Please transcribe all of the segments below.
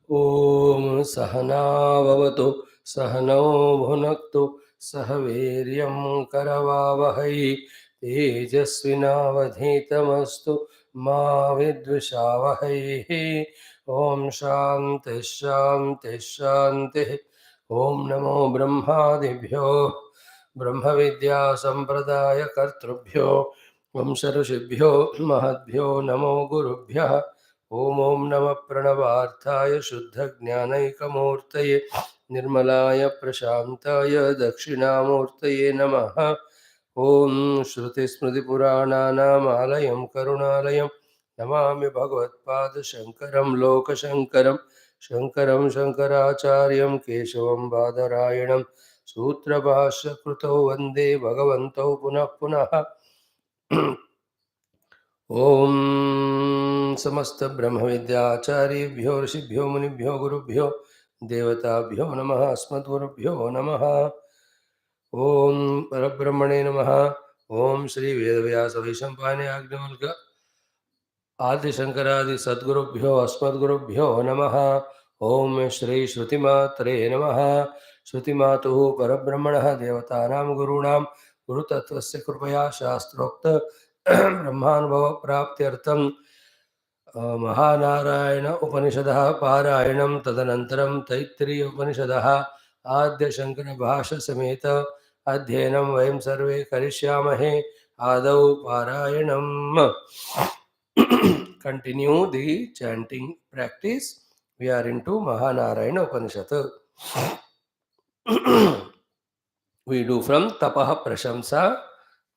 ओम सहनाववतु सहनौ भुनक्तु सह वीर्यं करवावहै तेजस्विनावधीतमस्तु मा विद्विषावहै। ओम शांति शांति शांति। ओम नमो ब्रह्मादिभ्यो ब्रह्म विद्या संप्रदाय कर्तृभ्यो वंश ऋषिभ्यो महद्भ्यो नमो गुरुभ्यः। ओम ओम नमः प्रणवार्थाय शुद्ध ज्ञानैकमूर्तये निर्मलाय प्रशांताय दक्षिणामूर्तये नमः। ओम श्रुतिस्मृतिपुराणानामालयं करुणालयं नमामि भगवत्पादशङ्करं लोकशङ्करं शङ्करं शङ्कराचार्यं केशवं बादरायणं सूत्रभाष्यकृतौ वन्दे भगवन्तौ पुनः पुनः। ओम समस्त ब्रह्म विद्याचार्येभ्यो ऋषिभ्यो मुनिभ्यो गुरुभ्यो देवताभ्यो नमः। अस्मद्गुरुभ्यो नमः। ओम परब्रह्मणे नमः। ओम श्री वेदव्यास वैशंपायन याज्ञवल्क्य आदि शंकरादि सद्गुरुभ्यो अस्मद्गुरुभ्यो नमः। ओम श्री श्रुतिमात्रे नमः। श्रुतिमातुः परब्रह्मणः देवतानां गुरूणां गुरुतत्त्वस्य कृपया शास्त्रोक्त ब्रह्मानुभव प्राप्त्यर्थं महानारायण उपनिषदः पारायणं तदनन्तरं तैत्तिरीय उपनिषदः आद्य शंकर भाष्य समेत अध्ययनं वयं सर्वे करिष्यामहे। आदौ पारायणं। Continue the chanting practice. We are into Mahanarayana Upanishad. We do from Tapaha Prashamsa,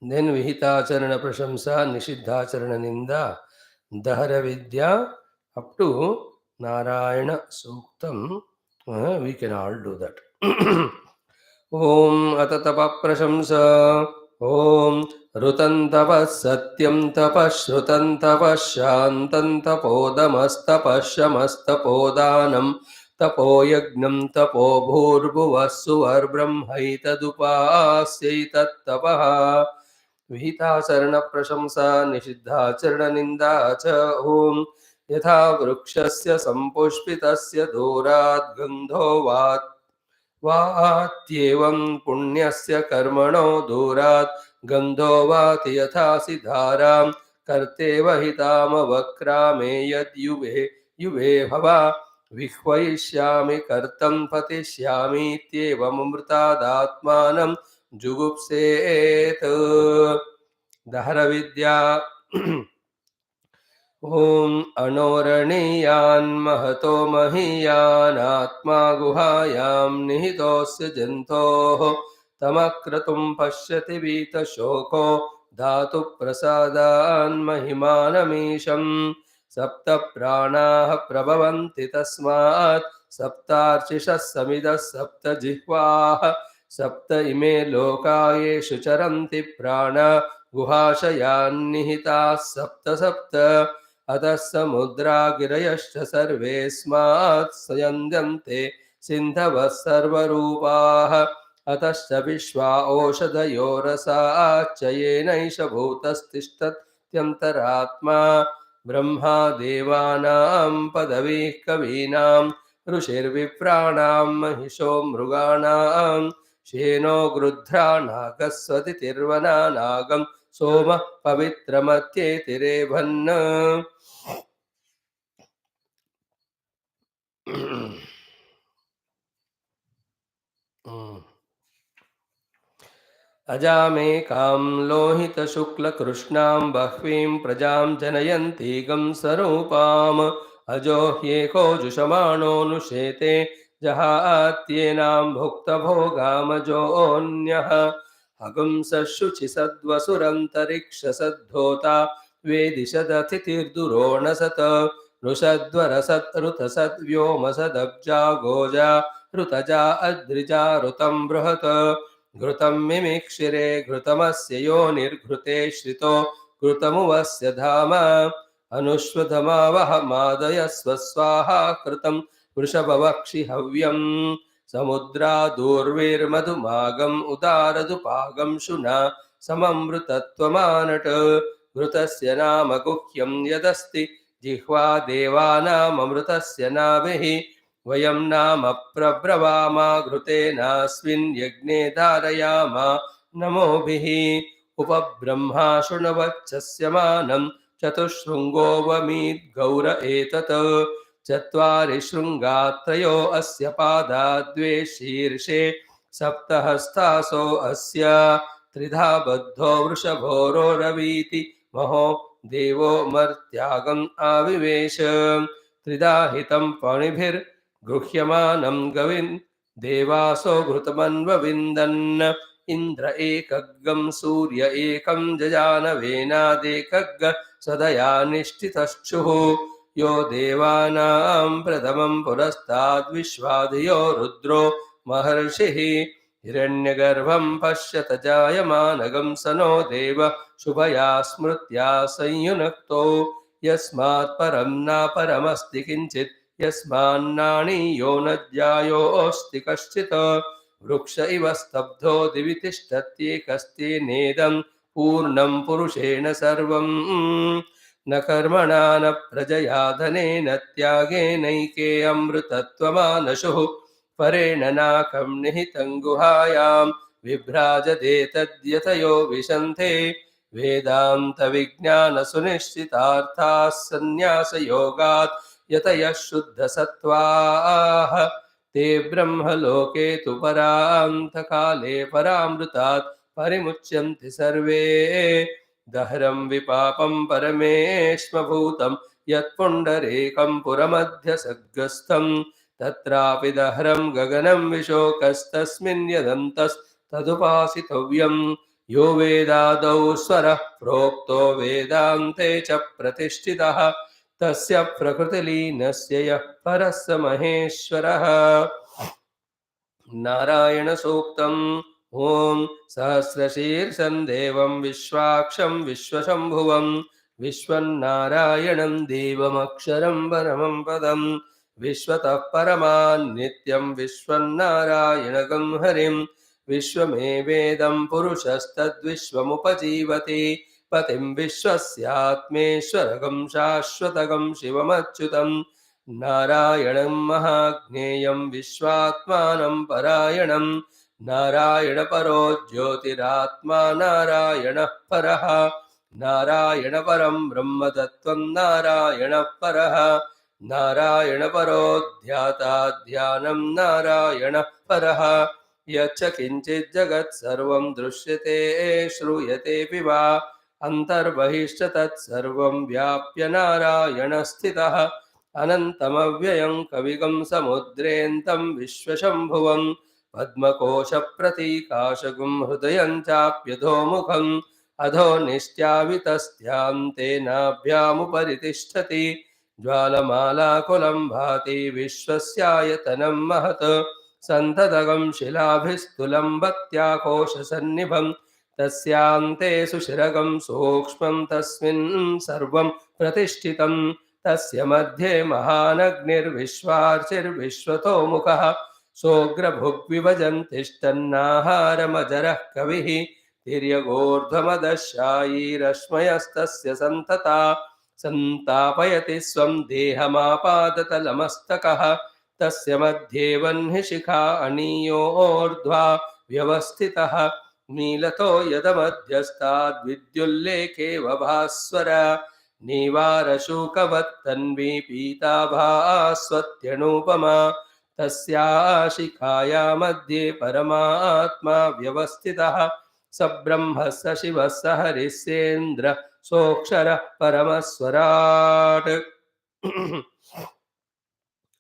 then Vihitacharana Prashamsa, Nishiddhacharana Ninda, Dahara Vidya, up to Narayana Suktam. We can all do that. Om Atatapa Prashamsa. Om ऋतं तपः सत्यं तपः श्रुतं तपः शान्तं तपोदमस्तपः शमस्तपोदानं तपो यज्ञं तपो भूर्भुवः सुवर्ब्रह्मैतदुपास्यैतत्तपः। विहिताचरणप्रशंसा निषिद्धाचरणनिन्दा च। ॐ यथा वृक्षस्य सम्पुष्पितस्य दूरात् गन्धो वात्येवं पुण्यस्य कर्मणो दूरात् गन्धो वाति यथासि धारां कर्तेव हितामवक्रामे यद्युवे युवे भवा विह्वयिष्यामि कर्तं पतिष्यामीत्येवममृतादात्मानं जुगुप्सेत्। दहरविद्या। ओम अनोरणीयान् महतो महीयान् आत्मा गुहायां निहितोऽस्य जन्तोः तमक्रतुं पश्यति वीतशोको धातु प्रसादान् महिमानमीशं। सप्त प्राणाः प्रभवन्ति तस्मात् सप्तार्चिषः समिदः सप्त जिह्वाः सप्त इमे लोका येषु चरन्ति प्राणा गुहाशयान्निहिताः सप्त सप्त। अतः समुद्रा गिरयश्च सर्वेऽस्मात् संयन्ते सिन्धवः सर्वरूपाः। अतश्च विश्वा ओषधयो रसाच्च येनैष भूतस्तिष्ठत्यन्तरात्मा। ब्रह्मा देवानां पदवीः कवीनां ऋषिर्विप्राणां महिषो मृगाणां शेनो गृध्रा नागस्वतिर्वना नागं सोम पवित्रमत्येतिरेभन्। अजामेकां लोहितशुक्लकृष्णां बह्वीं प्रजां जनयन्तीगं स्वरूपाम्। अजो ह्येको जुषमाणोऽनुशेते जहात्येनां भुक्तभोगामजोऽन्यः। हगुंसशुचिसद्वसुरन्तरिक्षसद्धोता वेदिशदतिथिर्दुरोणसत् ऋषद्वरसत् ऋतसद्व्योमसदब्जा गोजा ऋतजा अद्रिजा ऋतं बृहत्। घृतं मिमिक्षिरे घृतमस्य योनिर्घृते श्रितो घृतमुवस्य धाम। अनुष्वधमावहमादयस्व स्वाहा कृतं वृषभवक्षि हव्यं। समुद्रादूर्विर्मधुमागम् उदारदुपागं शुना सममृतत्वमानट्। घृतस्य नाम गुह्यं यदस्ति जिह्वा देवानाममृतस्य नाभिः। वयं नाम प्रब्रवाम घृतेनास्मिन् यज्ञे धारयाम नमोभिः उपब्रह्मा शृण्वच्छस्य मानं चतुःशृङ्गोऽवमीत् गौर एतत् चत्वारि शृङ्गात्रयो अस्य पादा द्वे शीर्षे सप्तहस्तासो अस्य त्रिधा बद्धो वृषभोरोरवीति महो देवो मर्त्यागम् आविवेश त्रिधा हितं पाणिभिर्गृह्यमानं गविन् देवासो घृतमन्वविन्दन् इन्द्र एकग्गं सूर्य एकं जजानवेनादेकग्ग सदया निष्ठितश्चुः यो देवानां प्रथमं पुरस्ताद्विश्वाधियो रुद्रो महर्षिः हिरण्यगर्भं पश्यत जायमानगं सनो देव शुभया स्मृत्या संयुनक्तो यस्मात् परं नापरमस्ति किञ्चित् यस्मान्नाणीयो न ज्यायोऽस्ति कश्चित् वृक्ष इव स्तब्धो दिवि तिष्ठत्येकस्तेनेदं पूर्णं पुरुषेण सर्वं न कर्मणा न प्रजया धनेन त्यागेनैके अमृतत्वमानशुः परेण नाकं निहितं गुहायां विभ्राजते तद्यतयो विशन्ते वेदान्तविज्ञानसुनिश्चितार्थाः सन्न्यासयोगात् यतयः शुद्धसत्त्वाः ते ब्रह्मलोके तु परान्तकाले परामृतात् परिमुच्यन्ति सर्वे दहरं विपापं परमेश्मभूतं यत्पुण्डरीकं पुरमध्यसद्गस्थं तत्रापि दहरं गगनं विशोकस्तस्मिन् यदन्तस्तदुपासितव्यं यो वेदादौ स्वरः प्रोक्तो वेदान्ते च प्रतिष्ठितः तस्य प्रकृतिलीनस्य यः परः स महेश्वरः नारायण सूक्तम् ओम सहस्रशीर्षं देवं विश्वाक्षं विश्वशंभुवं विश्वन्नारायणं देवमक्षरं परमं पदं विश्वतः परमान् नित्यं विश्वन्नारायणगं हरिं विश्वमेवेदं पुरुषस्तद्विश्वमुपजीवति पतिं विश्वस्यात्मेश्वरगं शाश्वतगं शिवमच्युतं नारायणं महाज्ञेयं विश्वात्मानं परायणं नारायण परो ज्योतिरात्मा नारायणः परः नारायण परं ब्रह्म तत्त्वं नारायणः परः नारायण परो ध्याता ध्यानं नारायणः परः यच्च किञ्चित् जगत् सर्वं दृश्यते श्रूयतेऽपि वा अन्तर्बहिश्च तत्सर्वं व्याप्य नारायणः स्थितः अनन्तमव्ययं कविगं समुद्रेऽन्तं विश्वशम्भुवं पद्मकोशप्रतीकाशगुं हृदयं चाप्यधोमुखम् अधो निष्ट्यावितस्त्यान्ते नाभ्यामुपरि तिष्ठति ज्वालमालाकुलं भाति विश्वस्यायतनं महत् सन्ततगं शिलाभिस्तुलं भक्त्याकोशसन्निभं तस्यान्ते सुशिरगं सूक्ष्मं तस्मिन् सर्वं प्रतिष्ठितं तस्य मध्ये महानग्निर्विश्वार्चिर्विश्वतोमुखः सोऽग्रभुग्विभजन् तिष्ठन्नाहारमजरः कविः तिर्यगोर्ध्वमदशायीरश्मयस्तस्य सन्तता सन्तापयति स्वं देहमापादतलमस्तकः तस्य मध्ये वह्निशिखा अनीयोर्ध्वा व्यवस्थितः नीलतो यदमध्यस्ताद्विद्युल्लेखेव भास्वर नीवारशूकवत्तन्वी पीताभास्वत्यनुपमा तस्या शिखाया मध्ये परमात्मा व्यवस्थितः स ब्रह्म स शिवः स हरिस्येन्द्र सोऽक्षरः परमस्वराट्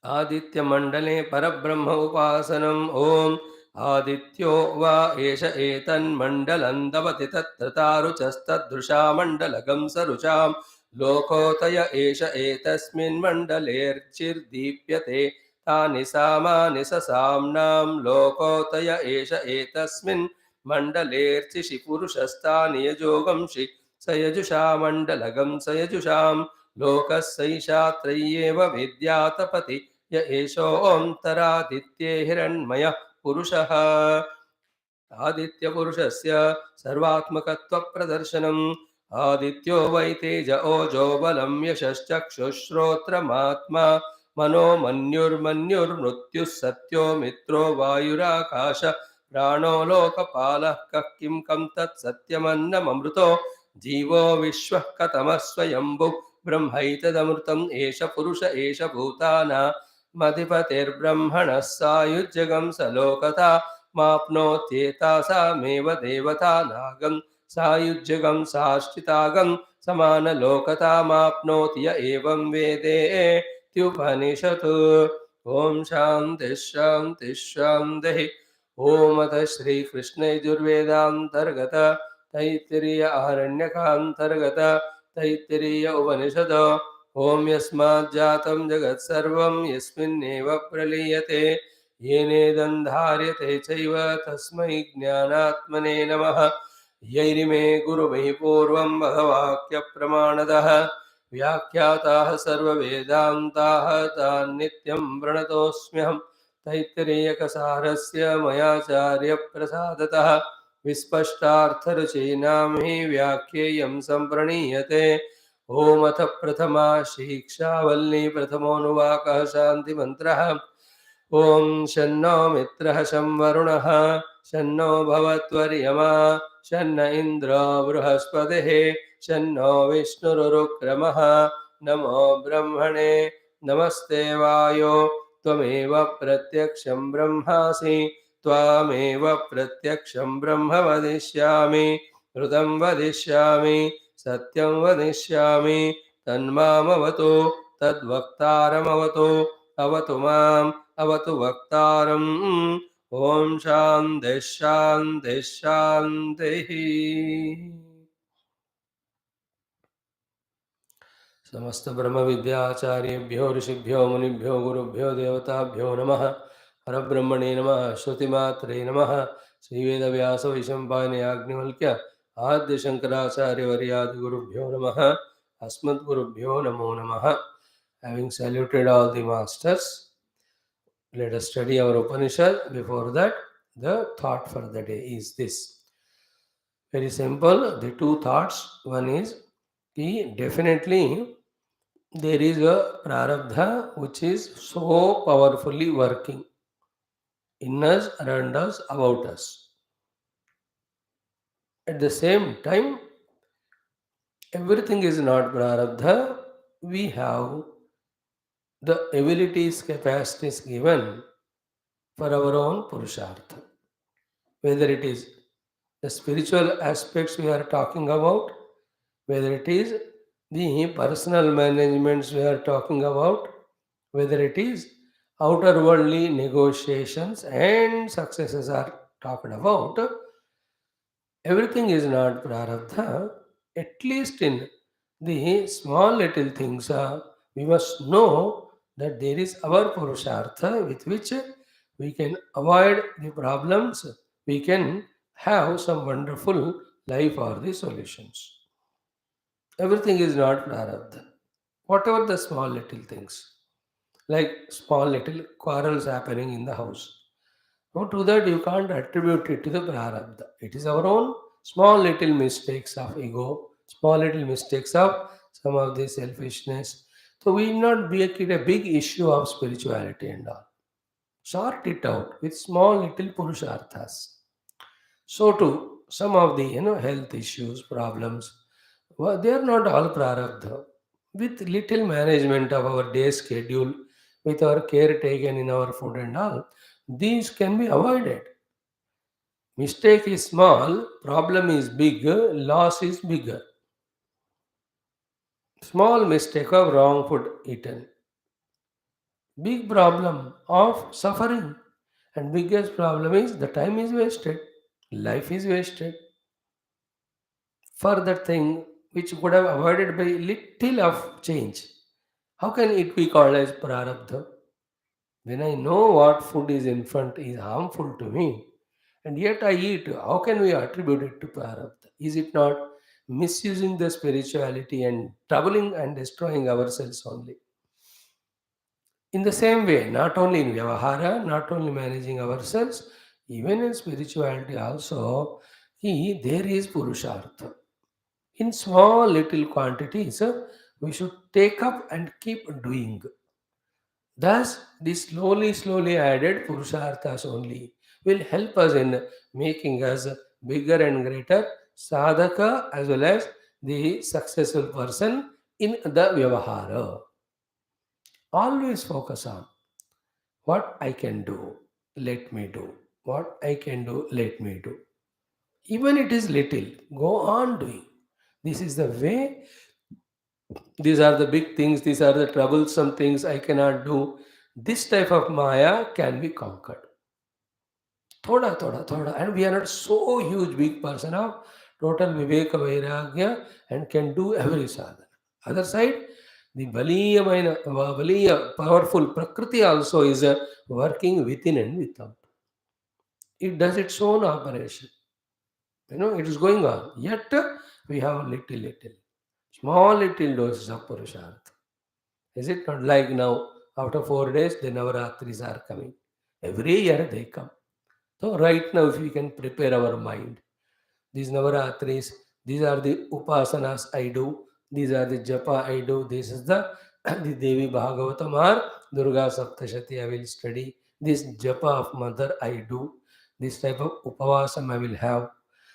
आदित्यमण्डले परब्रह्म उपासनम् ॐ आदित्यो वा एष एतन्मण्डलं दवति तत्र तारुचस्तदृशा मण्डलगं सरुचां लोकोतय एष एतस्मिन्मण्डलेऽर्चिर्दीप्यते तानि सामानि ससाम्नां लोकोतय एष एतस्मिन् मण्डलेऽर्चिषि पुरुषस्तानि यजोगंषि स यजुषा मण्डलगं स यजुषां लोकस्यैषा त्रय्येव विद्यातपति य एषोऽन्तरादित्ये हिरण्मयः पुरुषः आदित्यपुरुषस्य सर्वात्मकत्वप्रदर्शनम् आदित्यो वै तेज ओजो बलं यशश्चक्षुश्रोत्रमात्मा मनो मन्युर्मन्युर्मृत्युः सत्यो मित्रो वायुराकाश प्राणो लोकपालः कः किं कं तत् सत्यमन्नममृतो जीवो विश्वः कतमः स्वयम्भुः ब्रह्मैतदमृतम् एष पुरुष एष भूतानामधिपतिर्ब्रह्मणः सायुज्यगं स लोकता माप्नोत्येतासामेव देवता नागं सायुज्यगं साष्टितागं समानलोकतामाप्नोति य एवं वेदेत्युपनिषत्। ॐ शान्तिः शान्तिः शान्तिः। ॐ अतः श्रीकृष्णयजुर्वेदान्तर्गत तैत्तिरीय आरण्यकान्तर्गत तैत्तिरीय उपनिषद। ॐ यस्माज्जातं जगत्सर्वं यस्मिन्नेव प्रलीयते येनेदन्धार्यते चैव तस्मै ज्ञानात्मने नमः। यैरिमे गुरुवै पूर्वं भगवाक्यप्रमाणदः व्याख्याताः सर्ववेदान्ताः तान् नित्यं प्रणतोऽस्म्यहम्। तैत्तिरीयकसारस्य मयाचार्यप्रसादतः विस्पष्टार्थरुचीनां हि व्याख्येयं सम्प्रणीयते। ॐ अथ प्रथमा शिक्षा वल्ली प्रथमोऽनुवाकः शान्तिमन्त्रः। ॐ शन्नो मित्रः शं वरुणः शन्नो भवत्वर्यमा शन्न इन्द्रो बृहस्पतिः शन्नो विष्णुरुक्रमः। नमो ब्रह्मणे नमस्ते वायो त्वमेव प्रत्यक्षं ब्रह्मासि त्वामेव प्रत्यक्षं ब्रह्म वदिष्यामि ऋतं वदिष्यामि सत्यं वदिष्यामि तन्मामवतु तद्वक्तारमवतु अवतु माम् अवतु वक्तारम्। ॐ शान्तिः शान्तिः शान्तिः। समस्त ब्रह्म विद्याचार्येभ्यो ऋषिभ्यो मुनिभ्यो गुरुभ्यो देवताभ्यो नमः। परब्रह्मणे नमः। श्रुतिमात्रे नमः। श्रीवेदव्यास वैशम्पायन याज्ञवल्क्य आद्य शंकराचार्यवर्यादिगुरुभ्यो नमः। अस्मद्गुरुभ्यो नमो नमः। Having saluted all the masters, let us study our Upanishad. Before that, the thought for the day is this. Very simple. The two thoughts. One is, definitely there is a prarabdha which is so powerfully working in us, around us, about us. At the same time, everything is not prarabdha. We have the abilities, capacities given for our own purushartha. Whether it is the spiritual aspects we are talking about, whether it is the personal managements we are talking about, whether it is outer worldly negotiations and successes are talked about, everything is not prarabdha. At least in the small little things, we must know that there is our purushartha with which we can avoid the problems, we can have some wonderful life or the solutions. Everything is not prarabdha. Whatever the small little things, like small little quarrels happening in the house. Now, to that you can't attribute it to the prarabdha. It is our own small little mistakes of ego, small little mistakes of some of the selfishness. So we need not make it a big issue of spirituality and all. Sort it out with small little purusharthas. So too, some of the health issues, problems, well, they are not all prarabdha. With little management of our day schedule, with our care taken in our food and all, these can be avoided. Mistake is small, problem is big, loss is bigger. Small mistake of wrong food eaten, big problem of suffering, and biggest problem is the time is wasted, life is wasted for that thing which could have avoided by little of change. How can it be called as prarabdha? When I know what food is in front is harmful to me, and yet I eat, how can we attribute it to prarabdha? Is it not misusing the spirituality and troubling and destroying ourselves only? In the same way, not only in Vyavahara, not only managing ourselves, even in spirituality also, there is Purushartha. In small little quantities, we should take up and keep doing. Thus, these slowly added Purusharthas only will help us in making us bigger and greater sadhaka as well as the successful person in the Vyavahara. Always focus on what I can do, let me do. What I can do, let me do. Even it is little, go on doing. This is the way. These are the big things, these are the troublesome things I cannot do. This type of Maya can be conquered. Thoda. And we are not so huge, big person of total Viveka Vairagya and can do every sadhana. Other side, the Baliya, powerful Prakriti also is working within and without. It does its own operation. It is going on. Yet we have little, small little doses of Purushartha. Is it not like now, after 4 days, the Navaratris are coming. Every year they come. So right now, if we can prepare our mind, these Navaratris, these are the Upasanas I do, these are the Japa I do, this is the Devi Bhagavatam or Durga Saptashati I will study, this Japa of Mother I do, this type of Upavasam I will have.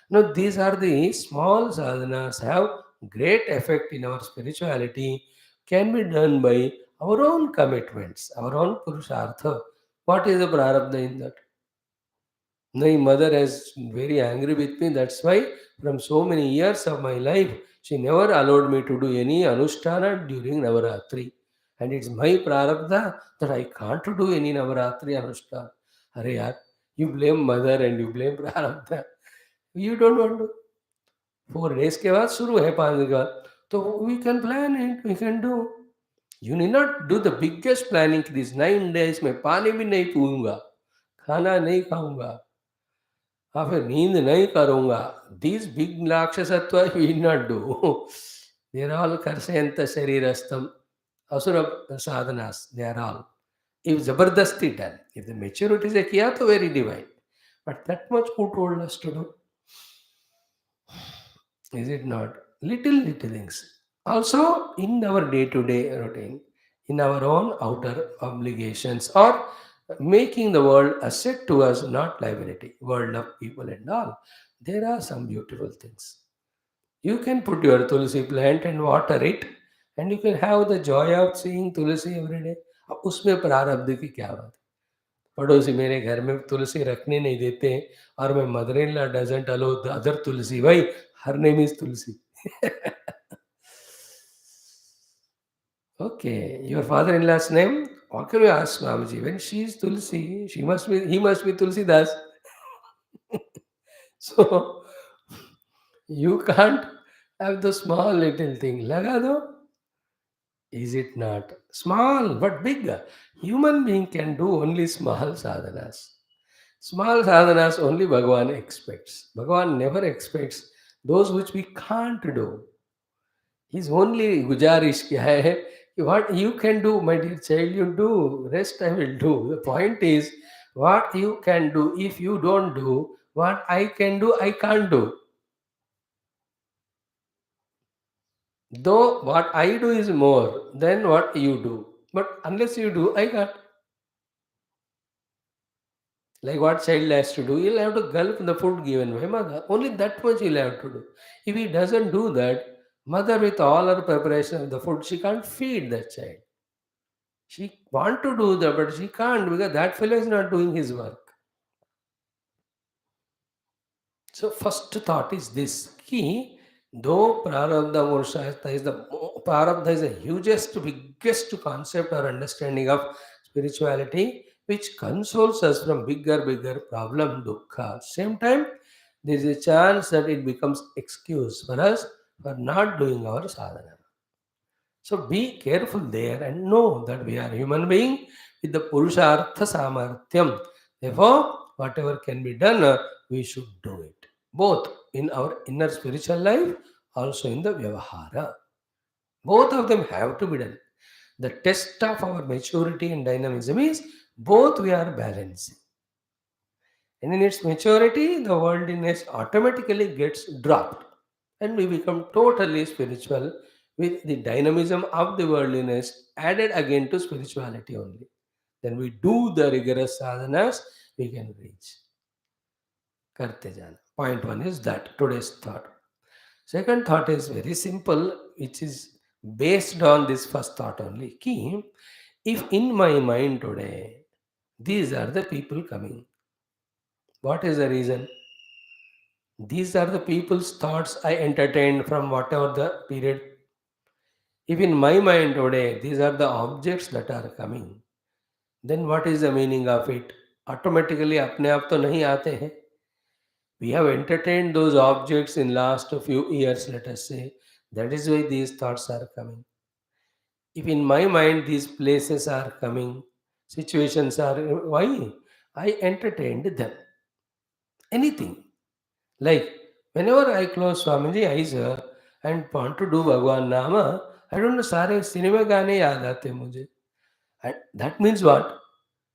Now, these are the small sadhanas have great effect in our spirituality, can be done by our own commitments, our own Purushartha. What is the prarabdha in that? My mother is very angry with me. That's why, from so many years of my life, she never allowed me to do any anushtana during Navaratri. And it's my prarabdha that I can't do any Navaratri anushtana. Are yaar, you blame mother and you blame prarabdha. You don't want to. 4 days के बाद शुरू है 5 दिन के बाद तो we can plan it, we can do. You need not do the biggest planning. These 9 days में पानी भी नहीं पीऊंगा, खाना नहीं खाऊंगा, और फिर नींद नहीं करूंगा. These big राक्षसत्व we will not do. They are all कर्षयंत शरीरस्थम असुर sadhanas. They are all. If जबरदस्ती done, if the maturity से किया तो very divine. But that much who told us to do? Is it not? Little things. Also, in our day to day routine, in our own outer obligations, or making the world asset to us, not liability, world of people and all, there are some beautiful things. You can put your tulsi plant and water it, and you can have the joy of seeing tulsi every day. अब उसमें प्रारब्ध की क्या बात? पड़ोसी मेरे घर में तुलसी रखने नहीं देते हैं और मैं mother in law doesn't allow the other Tulsi. भाई, her name is Tulsi. Okay, your father-in-law's name? What can you ask Mamaji? When she is Tulsi, he must be Tulsi Das. So you can't have the small little thing. Laga do? Is it not? Small but big. Human being can do only small sadhanas. Small sadhanas only Bhagavan expects. Bhagavan never expects those which we can't do. His only gujarish kya hai कि what you can do, my dear child, you do. Rest I will do. The point is, what you can do. If you don't do, what I can do, I can't do. Though what I do is more than what you do. But unless you do, I can't. Like what child has to do, he'll have to gulp the food given by mother. Only that much he'll have to do. If he doesn't do that, mother with all her preparation of the food, she can't feed that child. She want to do that, but she can't because that fellow is not doing his work. So first thought is this: key, though prarabdha moksha is prarabdha is the hugest, biggest concept or understanding of spirituality, which consoles us from bigger problem dukkha. Same time, there is a chance that it becomes excuse for us for not doing our sadhana. So be careful there and know that we are human being with the Purushartha Samarthyam. Therefore, whatever can be done, we should do it. Both in our inner spiritual life, also in the Vyavahara. Both of them have to be done. The test of our maturity and dynamism is both we are balancing. And in its maturity, the worldliness automatically gets dropped and we become totally spiritual with the dynamism of the worldliness added again to spirituality only. Then we do the rigorous sadhanas, we can reach. Karte jana. Point one is that today's thought. Second thought is very simple, which is based on this first thought only. Ki, if in my mind today, these are the people coming. What is the reason? These are the people's thoughts I entertained from whatever the period. If in my mind today, these are the objects that are coming, then what is the meaning of it? Automatically अपने आप तो नहीं आते हैं. We have entertained those objects in last few years, let us say. That is why these thoughts are coming. If in my mind these places are coming, situations are, why? I entertained them. Anything. Like, whenever I close Swamiji eyes and want to do Bhagwan Nama, I don't know, सारे cinema गाने याद आते हैं मुझे. And that means what?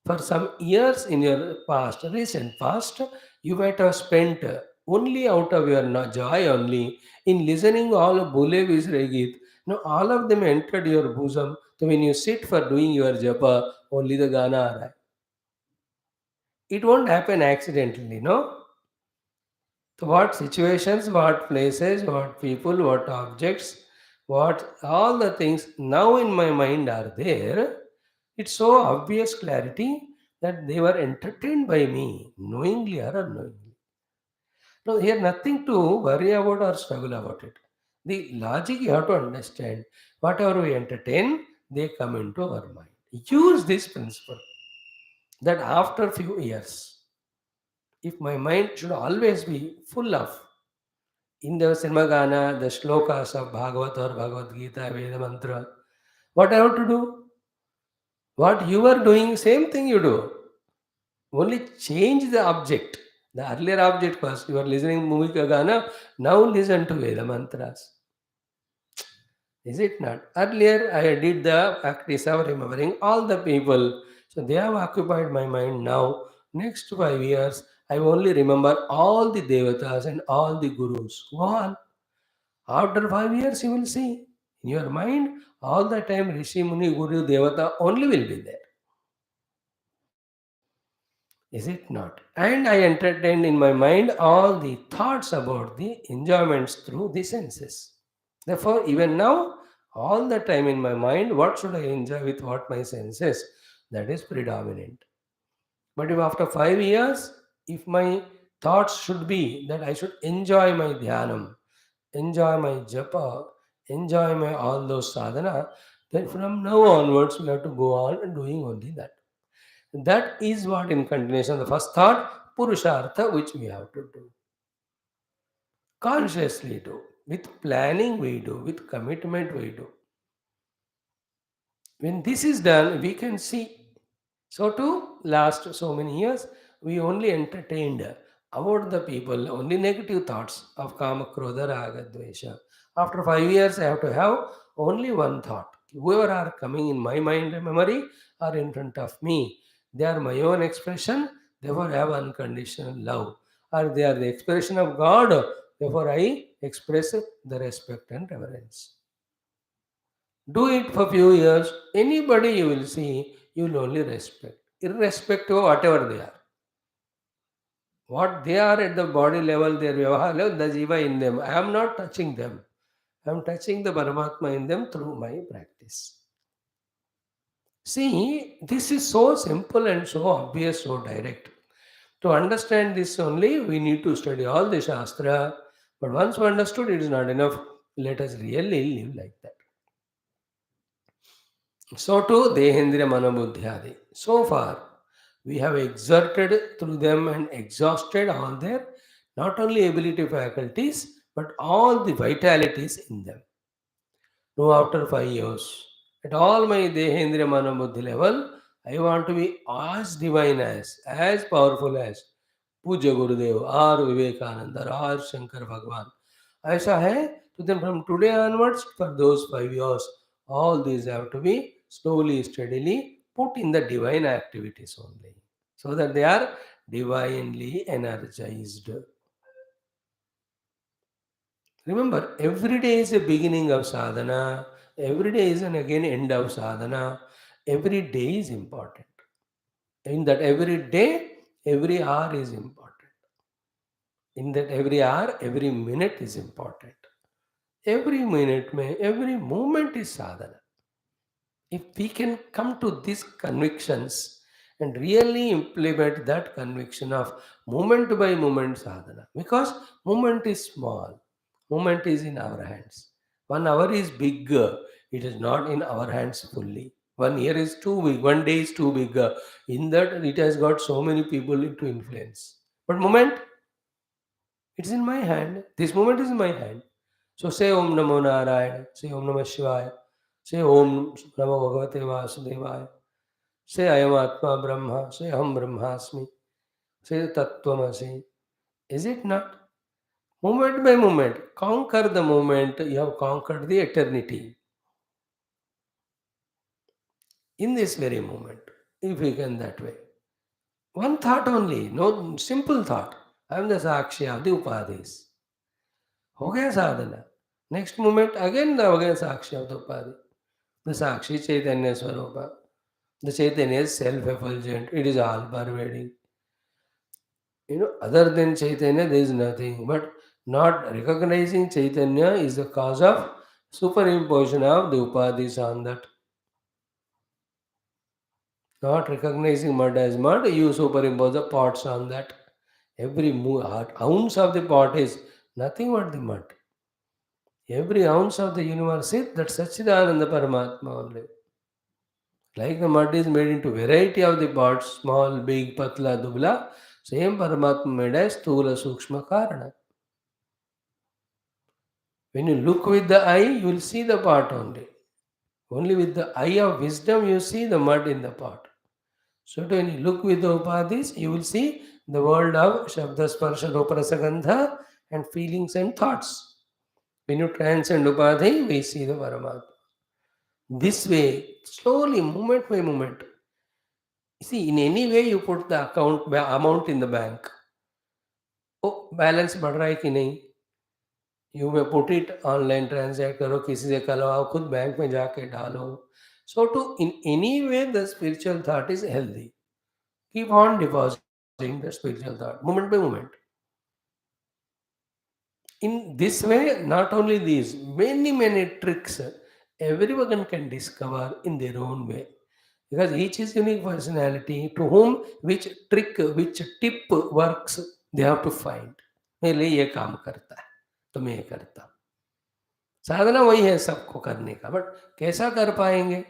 For some years in your past, recent past, you might have spent only out of your joy only in listening all of Bole Visre Geet. Now all of them entered your bosom. So when you sit for doing your japa, only the Gana aa raha hai. It won't happen accidentally, no? So what situations, what places, what people, what objects, what all the things now in my mind are there, it's so obvious clarity that they were entertained by me, knowingly or unknowingly. Now here nothing to worry about or struggle about it. The logic you have to understand. Whatever we entertain, they come into our mind. Use this principle that after few years, if my mind should always be full of in the Simagana, the shlokas of Bhagavat or Bhagavad Gita, Veda Mantra, what I have to do? What you are doing, same thing you do. Only change the object. The earlier object was you are listening Mumika Gana, now listen to Veda Mantras. Is it not? Earlier I did the practice of remembering all the people. So they have occupied my mind now. Next 5 years, I only remember all the devatas and all the gurus. Go on. After 5 years, you will see in your mind all the time Rishi, Muni, Guru, Devata only will be there. Is it not? And I entertained in my mind all the thoughts about the enjoyments through the senses. Therefore, even now, all the time in my mind, what should I enjoy with what my senses? That is predominant. But if after 5 years, if my thoughts should be that I should enjoy my dhyanam, enjoy my japa, enjoy my all those sadhana, then from now onwards we have to go on doing only that. That is what in continuation the first thought, Purushartha, which we have to do. Consciously do. With planning we do, with commitment we do. When this is done, we can see. So to last so many years, we only entertained about the people, only negative thoughts of Kama, Krodha, Raga, Dvesha. After 5 years, I have to have only one thought. Whoever are coming in my mind and memory are in front of me. They are my own expression, therefore I have unconditional love. Or they are the expression of God, therefore I express the respect and reverence. Do it for few years, anybody you will see, you will only respect, irrespective of whatever they are. What they are at the body level, their vyavahar level, the jiva in them. I am not touching them. I am touching the Paramatma in them through my practice. See, this is so simple and so obvious, so direct. To understand this only, we need to study all the Shastra. But once we understood, it is not enough. Let us really live like that. So too, Dehendriya Manabuddhyadi. So far, we have exerted through them and exhausted all their not only ability faculties, but all the vitalities in them. Now, after 5 years, at all my Dehendriya Manabuddhi level, I want to be as divine as powerful as Puja Gurudev or Vivekananda or Shankar Bhagwan. ऐसा है तो then from today onwards for those 5 years all these have to be slowly steadily put in the divine activities only so that they are divinely energized. Remember, every day is a beginning of sadhana, every day is an again end of sadhana. Every day is important. In that every day, every hour is important. In that every hour, every minute is important. Every minute, every moment is sadhana. If we can come to these convictions and really implement that conviction of moment by moment sadhana, because moment is small, moment is in our hands. 1 hour is bigger, it is not in our hands fully. 1 year is too big, 1 day is too big. In that, it has got so many people to influence. But moment, it's in my hand. This moment is in my hand. So say Om Namo Narayana, say Om Namah Shivaya, say Om Namo Bhagavate Vasudevaya, say I am Atma Brahma, say Aham Brahmasmi, say Tattvamasi. Is it not? Moment by moment, conquer the moment, you have conquered the eternity. In this very moment, if we can that way. One thought only, no simple thought. I am the Sakshi of the Upadhis. हो गया साधना. Next moment again the again Sakshi of the Upadhi. The Sakshi Chaitanya Swarupa. The Chaitanya is self-effulgent. It is all pervading. Other than Chaitanya, there is nothing. But not recognizing Chaitanya is the cause of superimposition of the Upadhis on that. Not recognizing mud as mud, you superimpose the pots on that. Every ounce of the pot is nothing but the mud. Every ounce of the universe is that Satchidananda Paramatma only. Like the mud is made into variety of the pots, small, big, patla, dubla, same Paramatma made as Sthula, Sukshma, Karana. When you look with the eye, you will see the pot only. Only with the eye of wisdom you see the mud in the pot. So when you look with the upadhis, you will see the world of Shabda, Sparsha, Rupa, Rasa, Gandha and feelings and thoughts. When you transcend upadhi, we see the Paramatma. This way, slowly, moment by moment. See, in any way you put the amount in the bank. Oh, balance बढ़ रहा है कि नहीं? You may put it online, transact करो, किसी से करवाओ, खुद बैंक में जाके डालो. So to in any way the spiritual thought is healthy. Keep on depositing the spiritual thought, moment by moment. In this way, not only these, many tricks everyone can discover in their own way. Because each is unique personality, to whom which trick, which tip works, they have to find. मेरे लिए ये काम करता है तो मैं ये करता हूँ. साधना वही है सबको करने का, बट कैसा कर पाएंगे?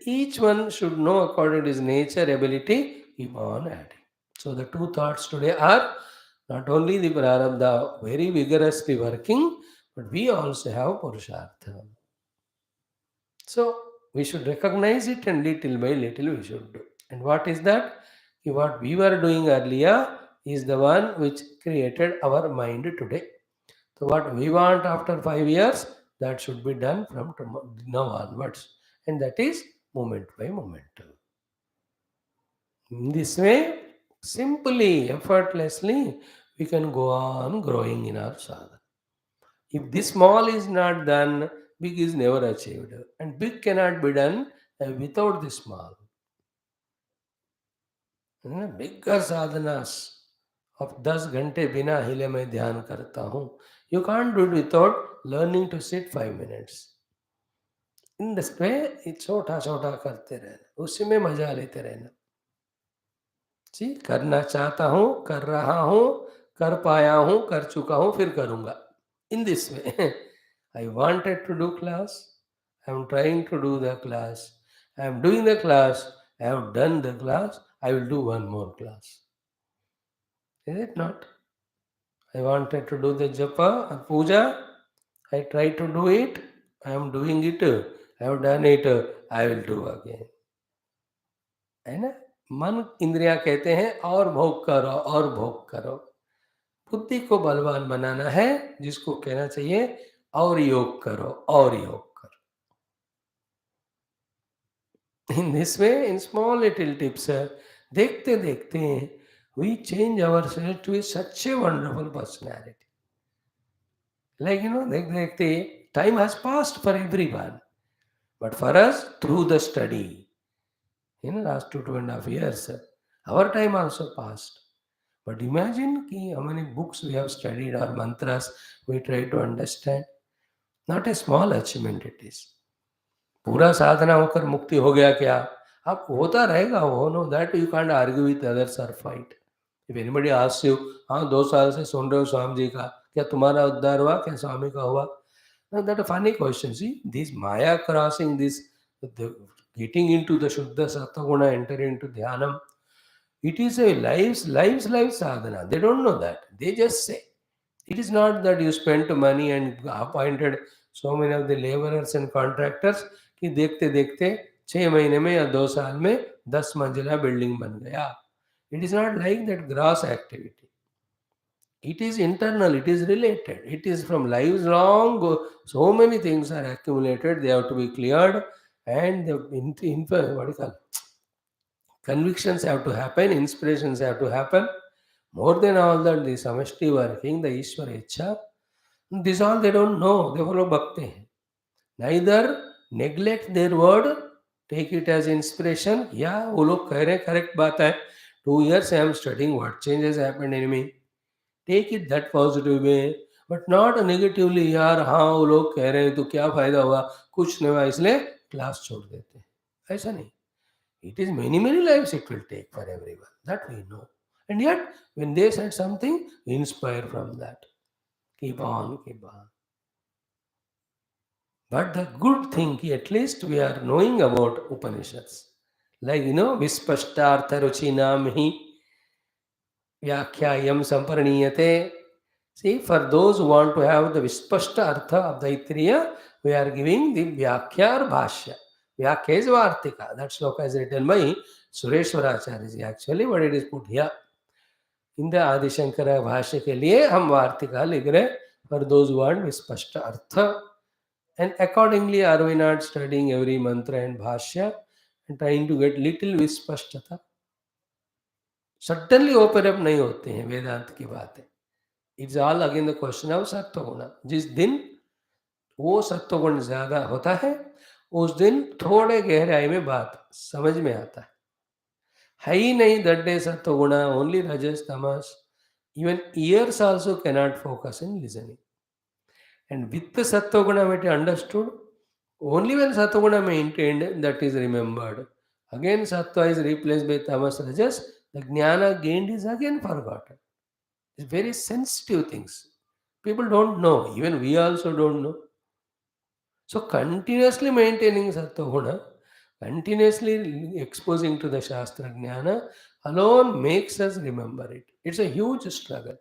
Each one should know according to his nature, ability, keep on adding. So the two thoughts today are not only the prarabdha very vigorously working, but we also have purushartha. So we should recognize it and little by little we should do. And what is that? What we were doing earlier is the one which created our mind today. So what we want after 5 years, that should be done from now onwards. And that is moment by moment. In this way, simply, effortlessly, we can go on growing in our sadhana. If this small is not done, big is never achieved. And big cannot be done without the small. Bigger sadhanas of 10 घंटे बिना हिले मैं ध्यान करता हूँ. You can't do it without learning to sit 5 minutes. In this way, छोटा छोटा करते रहना, उसी में मजा लेते रहना. जी, करना चाहता हूँ, कर रहा हूँ, कर पाया हूँ, कर चुका हूँ, फिर करूँगा. In this way, I wanted to do class, I am trying to do the class, I am doing the class, I have done the class, I will do one more class. Is it not? I wanted to do the japa or puja, I tried to do it, I am doing it, I have done it, I will do again. है ना? मन इंद्रिया कहते हैं और भोग करो और भोग करो. बुद्धि को बलवान बनाना है, जिसको कहना चाहिए और योग करो और योग करो. In this way, in small little tips, देखते देखते we change ourselves to such a wonderful personality. Like, the time has passed for everyone. But for us, through the study, last 2.5 years, our time also passed. But imagine how many books we have studied or mantras we try to understand. Not a small achievement it is. पूरा साधना होकर मुक्ति हो गया क्या? आप होता रहेगा वो, know that you can't argue with others और fight. If anybody asks you, हाँ 2 साल से सुन रहे हो स्वामी जी का, क्या तुम्हारा उद्धार हुआ, क्या स्वामी का हुआ? That a funny question. See this Maya crossing this, getting into the Shuddha Sattva entering into Dhyanam, it is a life sadhana. They don't know that. They just say. It is not that you spent money and appointed so many of the laborers and contractors कि देखते देखते 6 महीने में या 2 साल में 10 मंजिला building बन गया. It is not like that gross activity. It is internal, it is related, it is from lives long. So many things are accumulated, they have to be cleared, and the what do you call, convictions have to happen, inspirations have to happen. More than all that, the samashti working, the Ishwara Ichha, this all they don't know, they follow bhakti. Neither neglect their word, take it as inspiration. Yeah, वो लोग कह रहे हैं, correct बात है. 2 years I am studying, what changes happened in me? Take it that positive way, but not negatively. यार हाँ वो लोग कह रहे हैं तो क्या फायदा हुआ, कुछ नहीं हुआ इसलिए क्लास छोड़ देते हैं. ऐसा नहीं. It is many lives it will take for everyone. That we know. And yet, when they said something, inspire from that. Keep on, keep on. But the good thing, at least we are knowing about Upanishads. Like, Vispashtartha Ruchinam hi Vyakhyayam Samparniyate. See, for those who want to have the Vispashta Artha of the Taittiriya, we are giving the Vyakhya or Bhashya. Vyakhya is Vartika. That shloka is written by Sureshwaracharya actually, but it is put here. In the Adi Shankara Bhashya ke liye hum Vartika likh rahe for those who want Vispashta Artha. And accordingly, are we not studying every mantra and Bhashya and trying to get little Vispashtata? Suddenly open up नहीं होते हैं, वेदांत की बात है. It's all again the question of सत्वगुण. जिस दिन वो सत्वगुण ज्यादा होता है उस दिन थोड़े गहराई में बात समझ में आता है ही नहीं. दैट डे सत्वगुण ओनली रजस तमस. Even years also cannot focus in listening. And with the Sattva-guna it understood, only when Sattva-guna maintained, that is remembered. Again Sattva is replaced by Tamas Rajas, the Jnana gained is again forgotten. It's very sensitive things. People don't know, even we also don't know. So continuously maintaining Sattva-guna, continuously exposing to the Shastra Jnana alone makes us remember it. It's a huge struggle.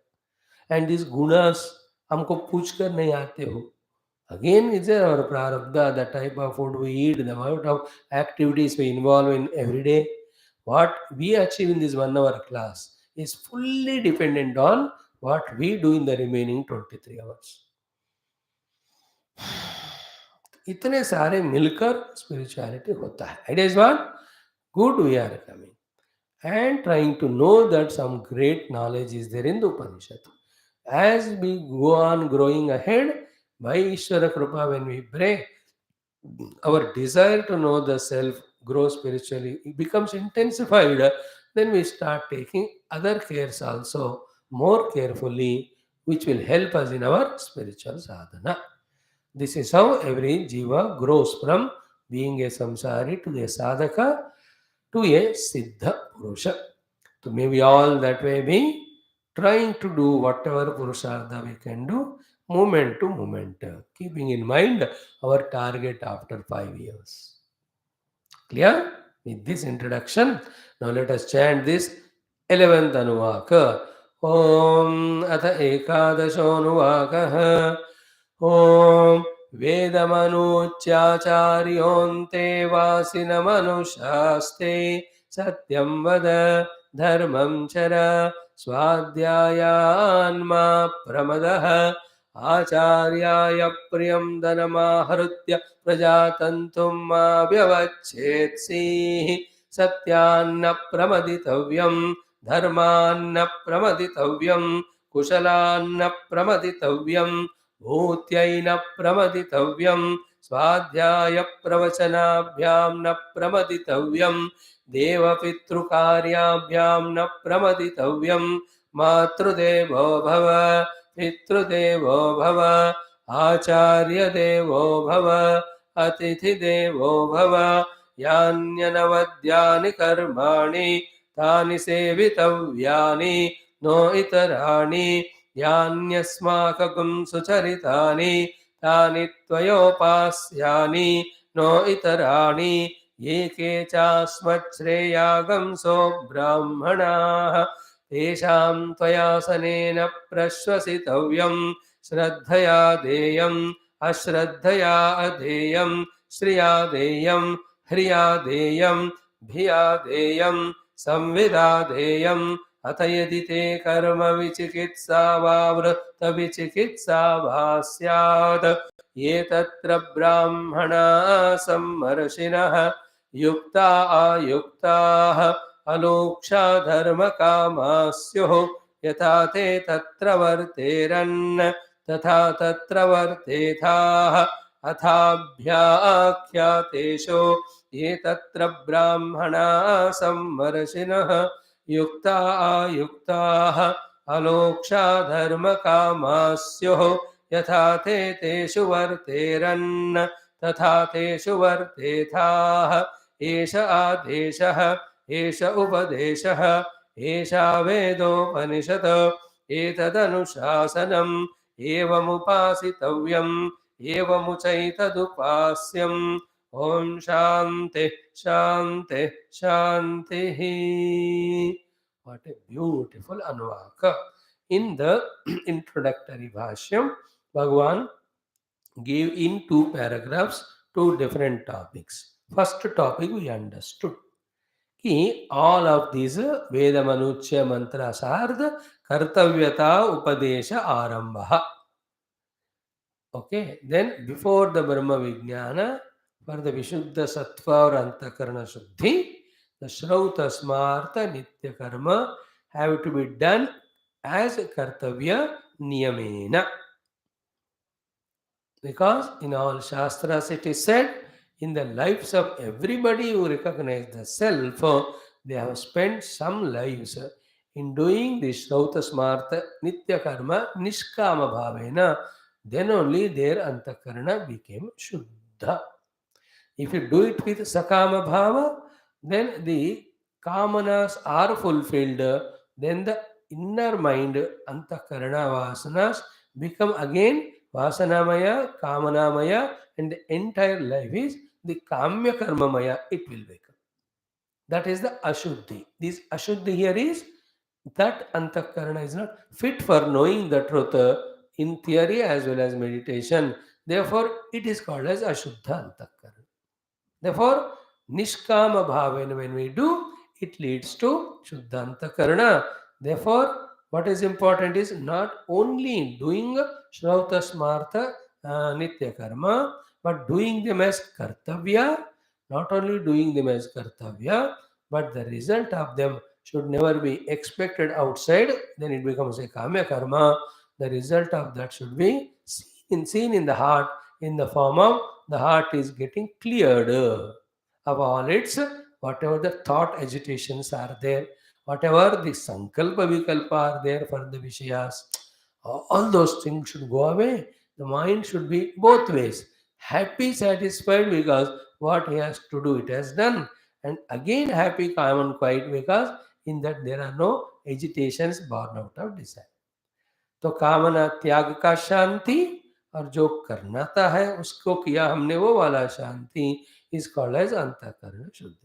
And these gunas हमको पूछ कर नहीं आते हो. Again, it's our prarabdha, the type of food we eat, the amount of activities we involve in every day. What we achieve in this 1 hour class is fully dependent on what we do in the remaining 23 hours. इतने सारे मिलकर spirituality होता है. It is what good we are coming and trying to know that some great knowledge is there in the Upanishad. As we go on growing ahead, by Ishvara Kripa, when we pray, our desire to know the self, grow spiritually, it becomes intensified. Then we start taking other cares also more carefully, which will help us in our spiritual sadhana. This is how every jiva grows from being a samsari to a sadhaka to a siddha purusha. So may we all that way be trying to do whatever purushartha we can do, moment to moment, keeping in mind our target after 5 years. Clear? With this introduction, now let us chant this 11th Anuvaka. Om Atha Ekadasho Anuvakaha. Om Vedamanuchyacharionte Vasinamanushaaste Satyam Vada Dharmam Chara Swadhyayanma Pramadaha Acharyaya Priyam Dhanamaharutya Prajatantum Ma Vyavachetsi Satyanna Pramaditavyam Dharmanna Pramaditavyam Kushalanna Pramaditavyam भूत्यै न प्रमदितव्यं स्वाध्यायप्रवचनाभ्यां न प्रमदितव्यं देवपितृकार्याभ्यां न प्रमदितव्यं मातृदेवो भव पितृदेवो भव आचार्यदेवो भव अतिथिदेवो भव यान्यनवद्यानि कर्माणि तानि सेवितव्यानि no इतराणि यान्यस्माकं सुचरितानि तानि त्वयोपास्यानि नो इतराणि ये के चास्मच्छ्रेयागंसो ब्राह्मणाः तेषां त्वयासनेन प्रश्वसितव्यं श्रद्धया देयम् अश्रद्धया अधेयं श्रिया देयं ह्रिया देयं भिया देयं संविदा देयम् अत यदि ते कर्म विचिकित्सा वा वृत्तविचिकित्सा वा स्यात् ये तत्र ब्राह्मणा सम्मर्षिणः युक्ता आयुक्ताः अलोक्षा धर्मकामा स्युः यथा ते तत्र वर्तेरन् तथा तत्र वर्तेथाः अथाभ्याख्यातेषु ये तत्र ब्राह्मणा सम्मर्षिणः युक्ता आयुक्ताः अलोक्षा धर्मकामा स्युः यथा ते तेषु वर्तेरन् तथा तेषु वर्तेथाः एष आदेशः एष उपदेशः एषा वेदोपनिषत् एतदनुशासनम् एवमुपासितव्यम् एवमुचैतदुपास्यम् ॐ शान्ति शान्ति शान्तिः. What a beautiful Anuvaka. In the introductory Bhashyam, Bhagavan gave in two paragraphs two different topics. First topic we understood. कि all of these Veda Manuchya mantras are the Kartavyata Upadesha Arambha. Okay, then before the Brahma Vijnana, for the Vishuddha Sattva or Antakarana Shuddhi, the Shrauta Smarta Nitya Karma have to be done as Kartavya Niyamena. Because in all Shastras it is said, in the lives of everybody who recognize the self, they have spent some lives in doing this Shrauta Smarta Nitya Karma Nishkama Bhavena. Then only their Antakarana became Shuddha. If you do it with Sakama Bhava, then the Kamanas are fulfilled. Then the inner mind, Antakarana Vasanas, become again Vasanamaya, Kamanamaya, and the entire life is the Kamya Karmamaya, it will become. That is the Ashuddhi. This Ashuddhi here is that Antakarana is not fit for knowing the truth in theory as well as meditation. Therefore, it is called as Ashuddha Antakarana. Therefore, Nishkama Bhavena, when we do, it leads to Shuddha Antakarana. Therefore, what is important is not only doing Shrauta Smarta Nitya Karma, but doing them as Kartavya. Not only doing them as Kartavya, but the result of them should never be expected outside, then it becomes a Kamya Karma. The result of that should be seen in the heart in the form of the heart is getting cleared of all its, whatever the thought agitations are there, whatever the sankalpa vikalpa are there for the vishayas, all those things should go away. The mind should be both ways. Happy, satisfied because what he has to do, it has done. And again happy, calm and quiet because in that there are no agitations born out of desire. तो कामना त्याग का शांति और जो करनाता है उसको किया हमने वो वाला शांति is called as Antakarana Shuddhi.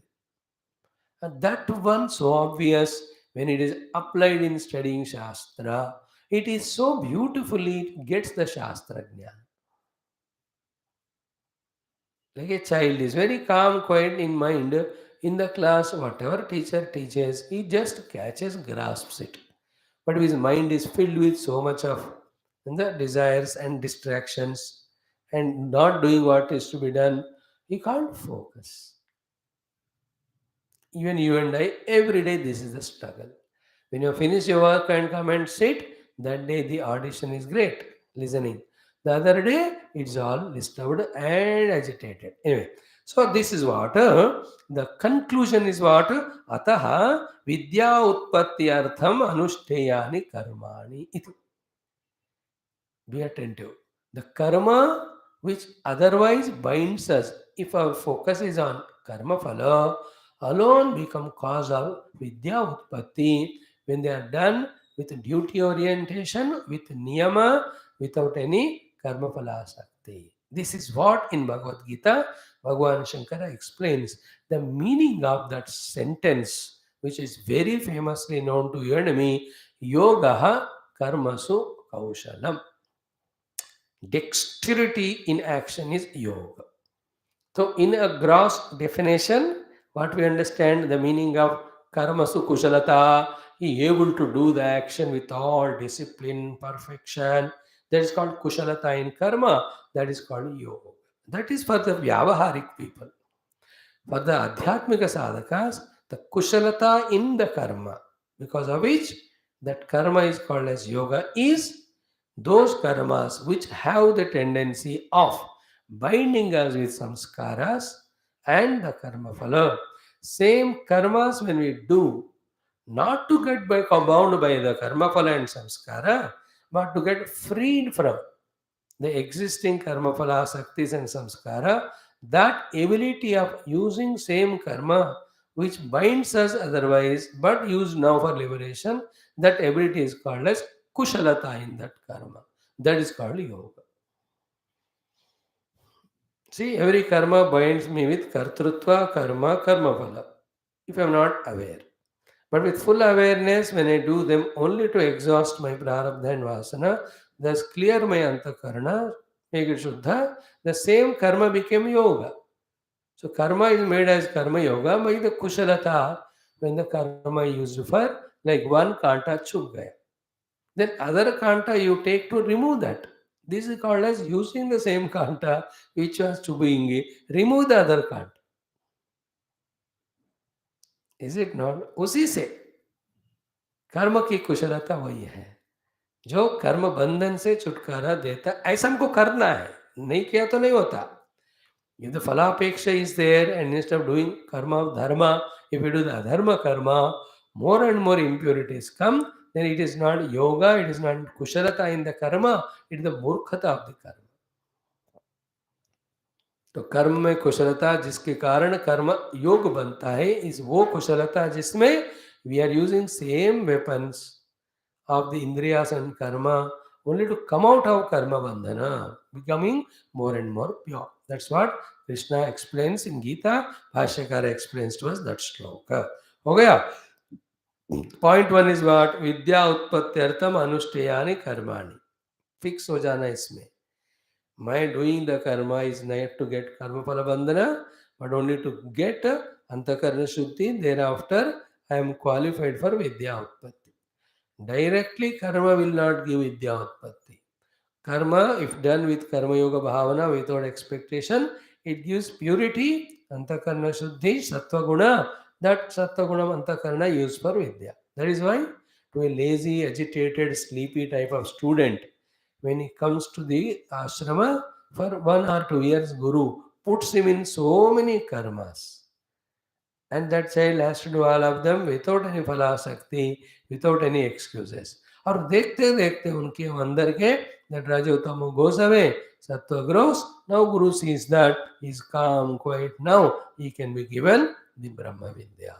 And that one so obvious when it is applied in studying Shastra, it is so beautifully it gets the Shastra Jnana. Like a child is very calm, quiet in mind. In the class, whatever teacher teaches, he just catches, grasps it. But his mind is filled with so much of the desires and distractions and not doing what is to be done. He can't focus. Even you and I, every day this is the struggle. When you finish your work and come and sit, that day the audition is great, listening. The other day, it's all disturbed and agitated. Anyway, so this is what the conclusion is what ataha vidya utpatti artham anushtheyani karmani. Be attentive. The karma which otherwise binds us, if our focus is on karma phala, alone become cause of vidya utpatti when they are done with duty orientation, with niyama, without any karma phala asakti. This is what in Bhagavad Gita, Bhagavan Shankara explains the meaning of that sentence, which is very famously known to you and me, yogaha karmasu kaushalam. Dexterity in action is yoga. So, in a gross definition, what we understand the meaning of karmasu kushalata, he able to do the action with all discipline, perfection. That is called kushalata in karma. That is called yoga. That is for the vyavaharik people. For the adhyatmika sadhakas, the kushalata in the karma, because of which that karma is called as yoga, is those karmas which have the tendency of binding us with samskaras and the karma phala. Same karmas when we do, not to get bound by the karma phala and samskara, but to get freed from the existing karma phala, saktis and samskara, that ability of using same karma which binds us otherwise but used now for liberation, that ability is called as kushalata in that karma. That is called yoga. See, every karma binds me with kartrutva, karma, karma phala, if I am not aware. But with full awareness, when I do them only to exhaust my prarabdha and vasana, thus clear my antakarana, make it shuddha, the same karma became yoga. So karma is made as karma yoga by the kushalata, when the karma is used for, like one kanta chuk gaya. Then other kanta you take to remove that. This is called as using the same kanta which was chubingi, remove the other kanta. Is it not? उसी से कर्म की कुशलता वही है जो कर्म बंधन से छुटकारा देता। ऐसा हमको करना है, नहीं किया तो नहीं होता। If the phalapeksha is there and instead of doing karma of dharma, if we do the adharma karma, more and more impurities come, then it is not yoga, it is not kushalata in the karma, it is the murkhata of the karma. तो कर्म में कुशलता जिसके कारण कर्म योग बनता है, इस वो कुशलता जिसमें we are using same weapons of the indriyas and karma only to come out of karma bandhana, becoming more and more pure. That's what Krishna explains in Gita. Bhashyakara explains to us that shloka. हो गया? Point one is what? विद्या उत्पत्त्यर्थम अनुष्ठेयानि कर्माणि. Fix हो जाना इसमें. My doing the karma is not to get karma phala bandhana, but only to get antakarana shuddhi. Thereafter, I am qualified for vidya utpatti. Directly, karma will not give vidya utpatti. Karma, if done with karma yoga bhavana without expectation, it gives purity, antakarana shuddhi, sattva guna. That sattva guna antakarana used for vidya. That is why, to a lazy, agitated, sleepy type of student, when he comes to the ashrama for 1 or 2 years, Guru puts him in so many karmas. And that child has to do all of them without any phalasakti, without any excuses. और देखते देखते उनके अंदर के that Rajotama goes away, Sattva grows. Now Guru sees that he is calm, quiet. Now he can be given the Brahma Vidya.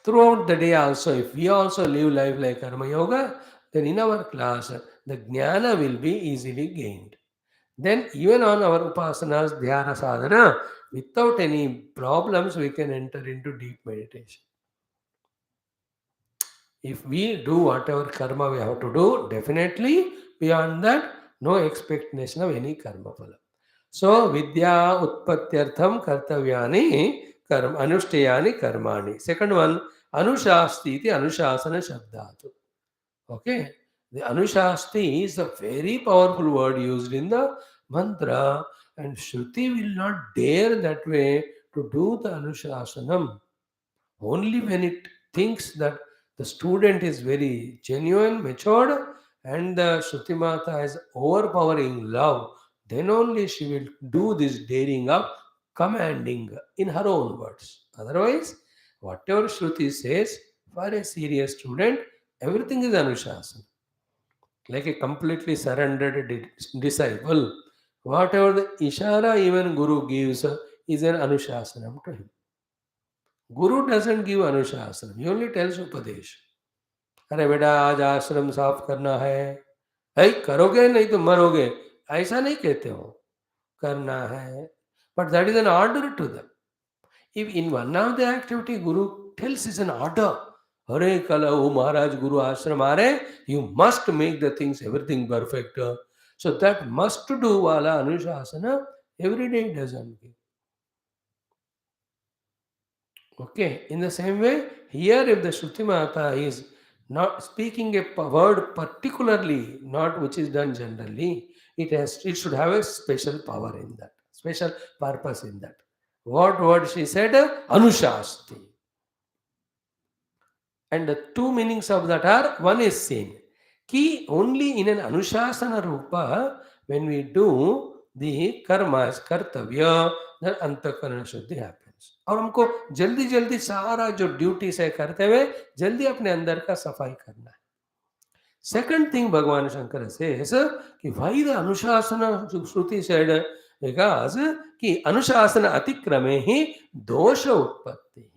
Throughout the day also, if we also live life like Karma Yoga, then in our class, the Jnana will be easily gained. Then even on our upasanas, dhyana sadhana, without any problems, we can enter into deep meditation. If we do whatever karma we have to do, definitely beyond that, no expectation of any karma phala. So, vidya utpatyartham kartavyani karma anushteyani karmani. Second one, anushasti iti anushasana shabdatu. Okay. The anushasti is a very powerful word used in the mantra, and Shruti will not dare that way to do the anushasanam. Only when it thinks that the student is very genuine, matured, and the Shruti Mata has overpowering love, then only she will do this daring of commanding in her own words. Otherwise, whatever Shruti says, for a serious student, everything is Anushasana. Like a completely surrendered disciple, whatever the Ishara even Guru gives is an Anushasanam to him. Guru doesn't give Anushasanam, he only tells Upadesh. अरे बेटा आज आश्रम साफ करना है, भाई करोगे नहीं तो मरोगे, ऐसा नहीं कहते हो, करना है, but that is an order to them. If in one of the activity Guru tells is an order, अरे कल वो महाराज गुरु आश्रम आ रहे, you must make the things everything perfect. So that must do wala Anushasana every day doesn't give. Okay, in the same way, here if the Shruti Mata is not speaking a word particularly, not which is done generally, it should have a special power in that, special purpose in that. What word she said? Anushasti. And the two meanings of that are, one is same. Ki only in an Anushasana Rupa, when we do the karmas, kartavya, then अंतःकरण शुद्धि happens. और हमको जल्दी जल्दी सारा जो duties है करते हुए जल्दी अपने अंदर का सफाई करना है. Second thing Bhagavan Shankara says कि why the Anushasana Shruti said, because कि Anushasana atikrame hi dosha utpatti.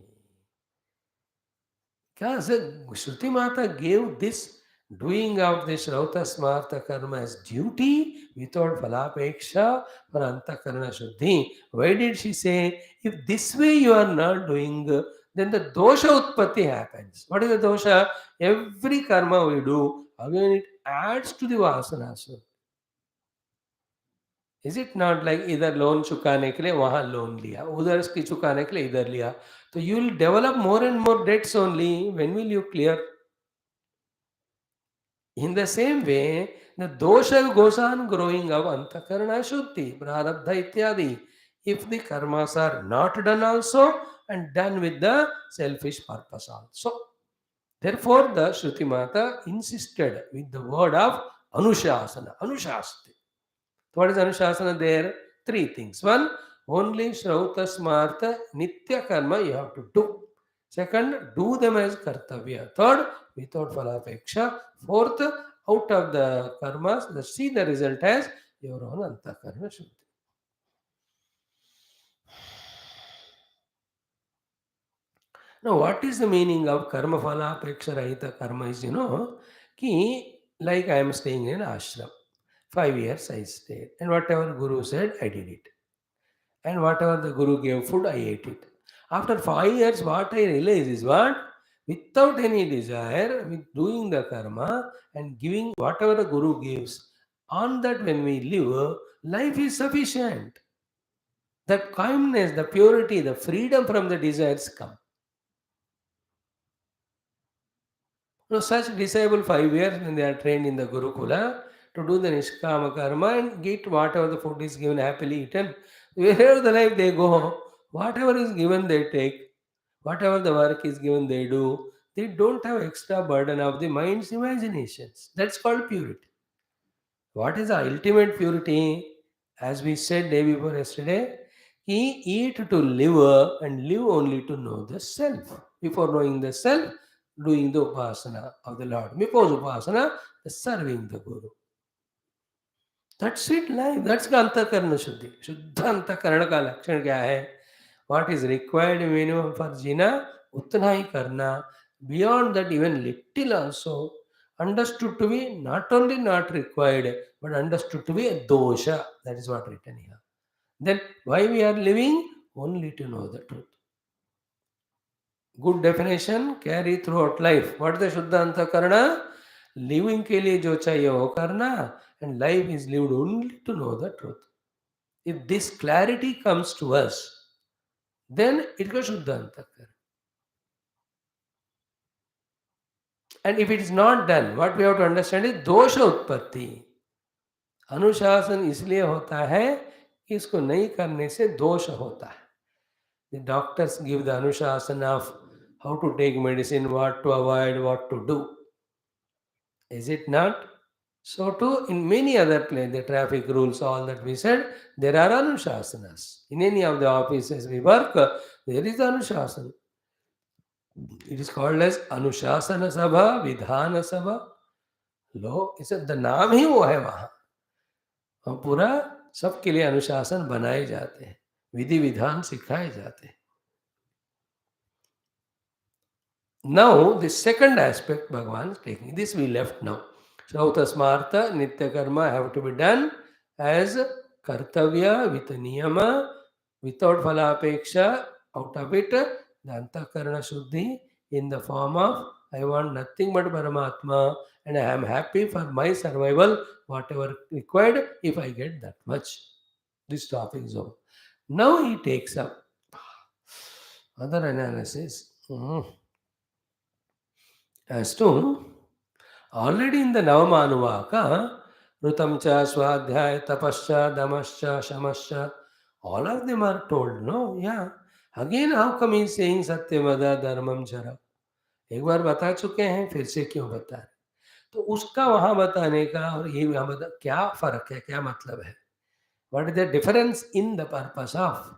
Because Shruti Mata gave this doing of this Rauta Smarta Karma as duty without Phalapeksha for Antakarana Shuddhi. Why did she say, if this way you are not doing, then the dosha utpatti happens. What is the dosha? Every karma we do, again it adds to the vasanas. Is it not like इधर loan चुकाने के लिए वहां loan लिया, उधर इसकी चुकाने के लिए इधर लिया, तो you will develop more and more debts only. When will you clear? In the same way, the dosha goes on growing of antakarana shuddhi, prarabdha ityadi. If the karmas are not done also and done with the selfish purpose also. Therefore, the Shruti Mata insisted with the word of Anushasana, Anushasti. What is Anushasana there? Three things. One, only Shrauta Smarta Nitya Karma you have to do. Second, do them as Kartavya. Third, without Phalapeksha. Fourth, out of the karmas, see the result as your own Antakarana Shuddhi. Now, what is the meaning of Karma Phalapeksha Rahita Karma is, ki, like I am staying in ashram. 5 years I stayed, and whatever Guru said, I did it. And whatever the Guru gave food, I ate it. After 5 years, what I realize is what? Without any desire, with doing the karma and giving whatever the Guru gives, on that when we live, life is sufficient. The calmness, the purity, the freedom from the desires come. Such disciple 5 years when they are trained in the Gurukula to do the Nishkama karma and get whatever the food is given happily eaten. Wherever the life they go, whatever is given they take, whatever the work is given they do. They don't have extra burden of the mind's imaginations. That's called purity. What is the ultimate purity? As we said day before yesterday, he eat to live and live only to know the self. Before knowing the self, doing the upasana of the Lord. Before upasana, serving the Guru. That's it, life. That's the Antakarana Shuddhi. Shuddha Antakarana ka lakshan kya hai? What is required minimum for jina, utna hi karna. Beyond that, even little also understood to be not only not required, but understood to be a dosha. That is what written here. Then why we are living? Only to know the truth. Good definition, carry throughout life. What is the Shuddha Antakarana? Living के लिए जो चाहिए वो करना, and life is lived only to know the truth. If this clarity comes to us, then it goes Shuddha Antakarana. And if it is not done, what we have to understand is dosha utpatti. अनुशासन इसलिए होता है कि इसको नहीं करने से दोष होता है. The doctors give the anushasana of how to take medicine, what to avoid, what to do. Is it not? So too, in many other places, the traffic rules, all that we said, there are Anushasanas. In any of the offices we work, there is Anushasana. It is called as Anushasana Sabha, Vidhana Sabha. लो इसे the नाम ही वो है वहाँ, और पूरा सबके लिए अनुशासन बनाए जाते हैं, विधि विधान सिखाए जाते हैं. Now, the second aspect Bhagavan is taking. This we left now. Shrauta Smarta Nitya Karma have to be done as Kartavya with a Niyama, without Phalapeksha, out of it, the Antakarana Shuddhi in the form of I want nothing but Paramatma and I am happy for my survival, whatever required, if I get that much. This topic is over. Now he takes up other analysis. As to already in the Navamanuvaka, Rutamcha, Swadhyaya, Tapascha, Damascha, Shamascha, all of them are told, no? Yeah. Again, how come he is saying Satyavada, Dharmam, Chara? एक बार बता चुके हैं, फिर से क्यों बता रहे? तो उसका वहां बताने का और ये वहां बता क्या फर्क है, क्या मतलब है? What is the difference in the purpose of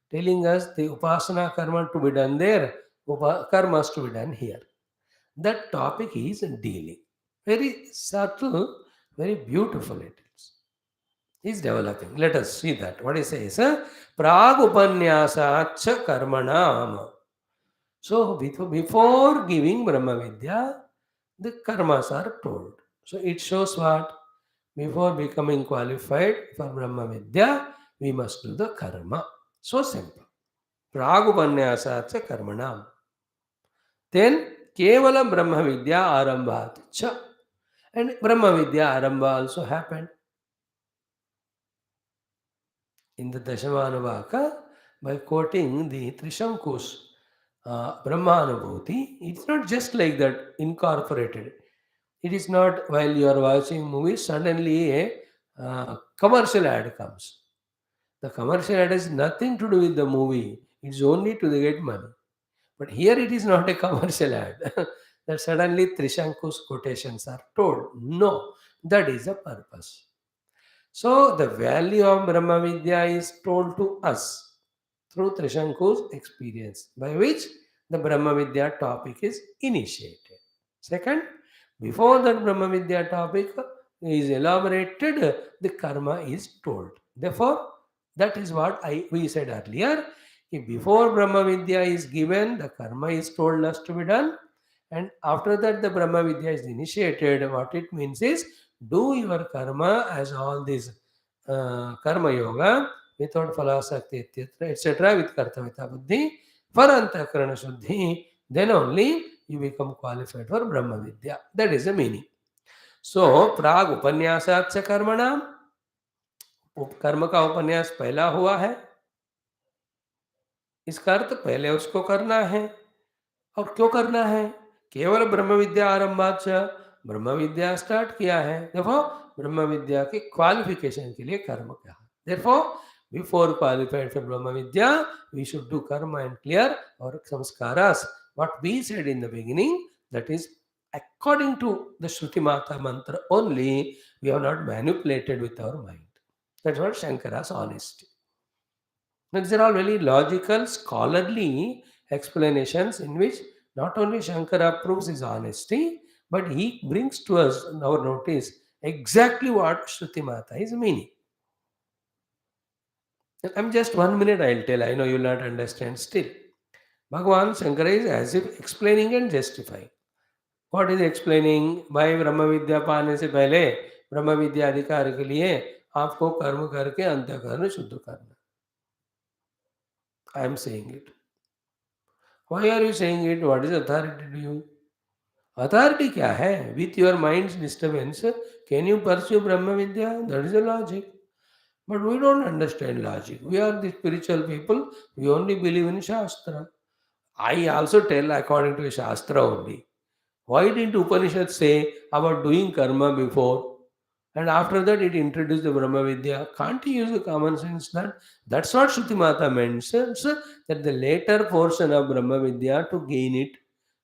telling us the upasana karma to be done there, karmas to be done here? That topic he is dealing. Very subtle, very beautiful it is. He is developing. Let us see that. What he says, Prag Upanyasacha Karmanam. So before giving Brahma Vidya, the karmas are told. So it shows what? Before becoming qualified for Brahma Vidya, we must do the karma. So simple. Prag Upanyasacha Karmanam. Then Kevalam Brahma Vidya Arambhat cha. And Brahma Vidya Arambha also happened. In the Dashamanuvaka, by quoting the Trishanku's Brahmanubhuti, it's not just like that incorporated. It is not while you are watching movies, suddenly a commercial ad comes. The commercial ad has nothing to do with the movie. It's only to get money. But here it is not a commercial ad. That suddenly Trishanku's quotations are told. No, that is the purpose. So the value of Brahma Vidya is told to us through Trishanku's experience, by which the Brahma Vidya topic is initiated. Second, before that Brahma Vidya topic is elaborated, the karma is told. Therefore, that is what we said earlier. Before Brahma Vidya is given, the karma is told us to be done. And after that, the Brahma Vidya is initiated. What it means is, do your karma as all these karma yoga without phalasakti, etc., with kartavita buddhi, for antakarana shuddhi, then only you become qualified for Brahma Vidya. That is the meaning. So, प्राग उपन्यासात से कर्मणाम, कर्म का उपन्यास पहला हुआ है, इसका अर्थ पहले उसको करना है. और क्यों करना है? केवल ब्रह्म विद्या आरंभात ब्रह्म विद्या स्टार्ट किया है. देखो ब्रह्म विद्या के क्वालिफिकेशन के लिए कर्म कहा. Therefore, before qualified for Brahma Vidya, we should do karma and clear our samskaras. What we said in the beginning, that is according to the Shruti Mata mantra only, we have not manipulated with our mind. That's what Shankara's honesty. These are all very logical, scholarly explanations in which not only Shankara proves his honesty, but he brings to us our notice exactly what Shruti Mata is meaning. I'm just 1 minute I'll tell. I know you'll not understand still. Bhagavan Shankara is as if explaining and justifying. What is explaining? By Brahma Vidya पाने से पहले ब्रह्म विद्या अधिकार के लिए आपको कर्म करके अंतःकरण शुद्ध करना. I am saying it. Why are you saying it? What is authority to you? Authority क्या है? With your mind's disturbance, can you pursue Brahma Vidya? That is the logic. But we don't understand logic. We are the spiritual people. We only believe in Shastra. I also tell according to Shastra only. Why didn't Upanishad say about doing karma before? And after that, it introduced the Brahma Vidya. Can't you use the common sense that that's what Shruti Mata mentions, that the later portion of Brahma Vidya, to gain it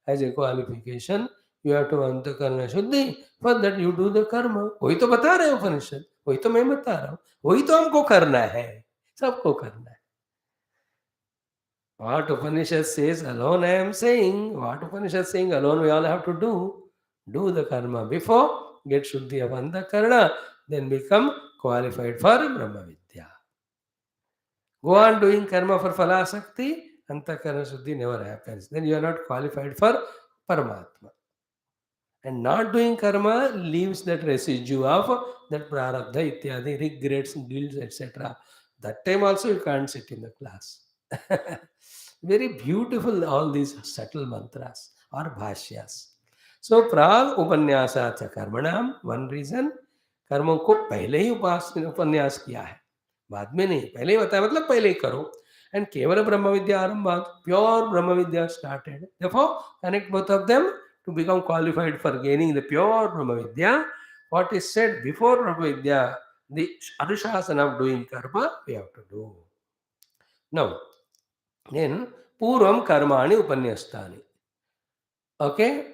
as a qualification, you have to Antakarana Shuddhi. For that, you do the karma. वही तो बता रहे हैं उपनिषद, वही तो मैं बता रहा हूँ, वही तो हमको करना है, सबको करना है. What Upanishad says alone, I am saying. What Upanishad saying alone, we all have to do. Do the karma before, get Shuddhi of Antakarana, then become qualified for Brahma Vidya. Go on doing karma for Phalasakti, Antakarana Shuddhi never happens. Then you are not qualified for Paramatma. And not doing karma leaves that residue of that prarabdha, ityadi, regrets, guilt, etc. That time also you can't sit in the class. Very beautiful, all these subtle mantras or bhashyas. So, prag upanyasa karmanam, one reason, कर्मों को पहले ही उपन्यास किया है, बाद में नहीं, पहले ही बताया, मतलब पहले ही करो. And केवल ब्रह्म विद्या आरंभात, pure Brahma Vidya started. Therefore, connect both of them to become qualified for gaining the pure Brahma Vidya. What is said before Brahma Vidya, the Anushasana of doing karma, we have to do. Now, then, Purvam Karmani Upanyastani. Okay?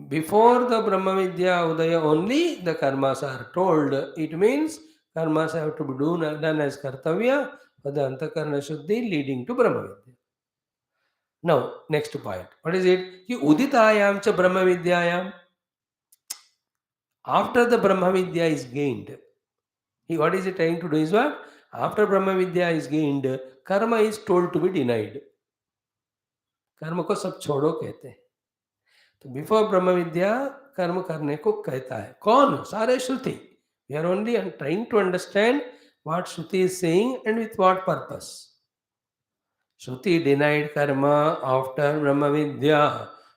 Before the Brahma Vidya Udaya only, the karmas are told. It means karmas have to be done as kartavya for the Antakarana Shuddhi leading to Brahma Vidya. Now, next point. What is it? Ki uditayam cha Brahma Vidyayam. After the Brahma Vidya is gained, what is he trying to do is what? After Brahma Vidya is gained, karma is told to be denied. कर्म को सब छोड़ो कहते हैं. तो before Brahma विद्या कर्म करने को कहता है. कौन? सारे Shruti. We are only trying to understand what Shruti is saying and with what purpose. Shruti denied karma after Brahma vidya.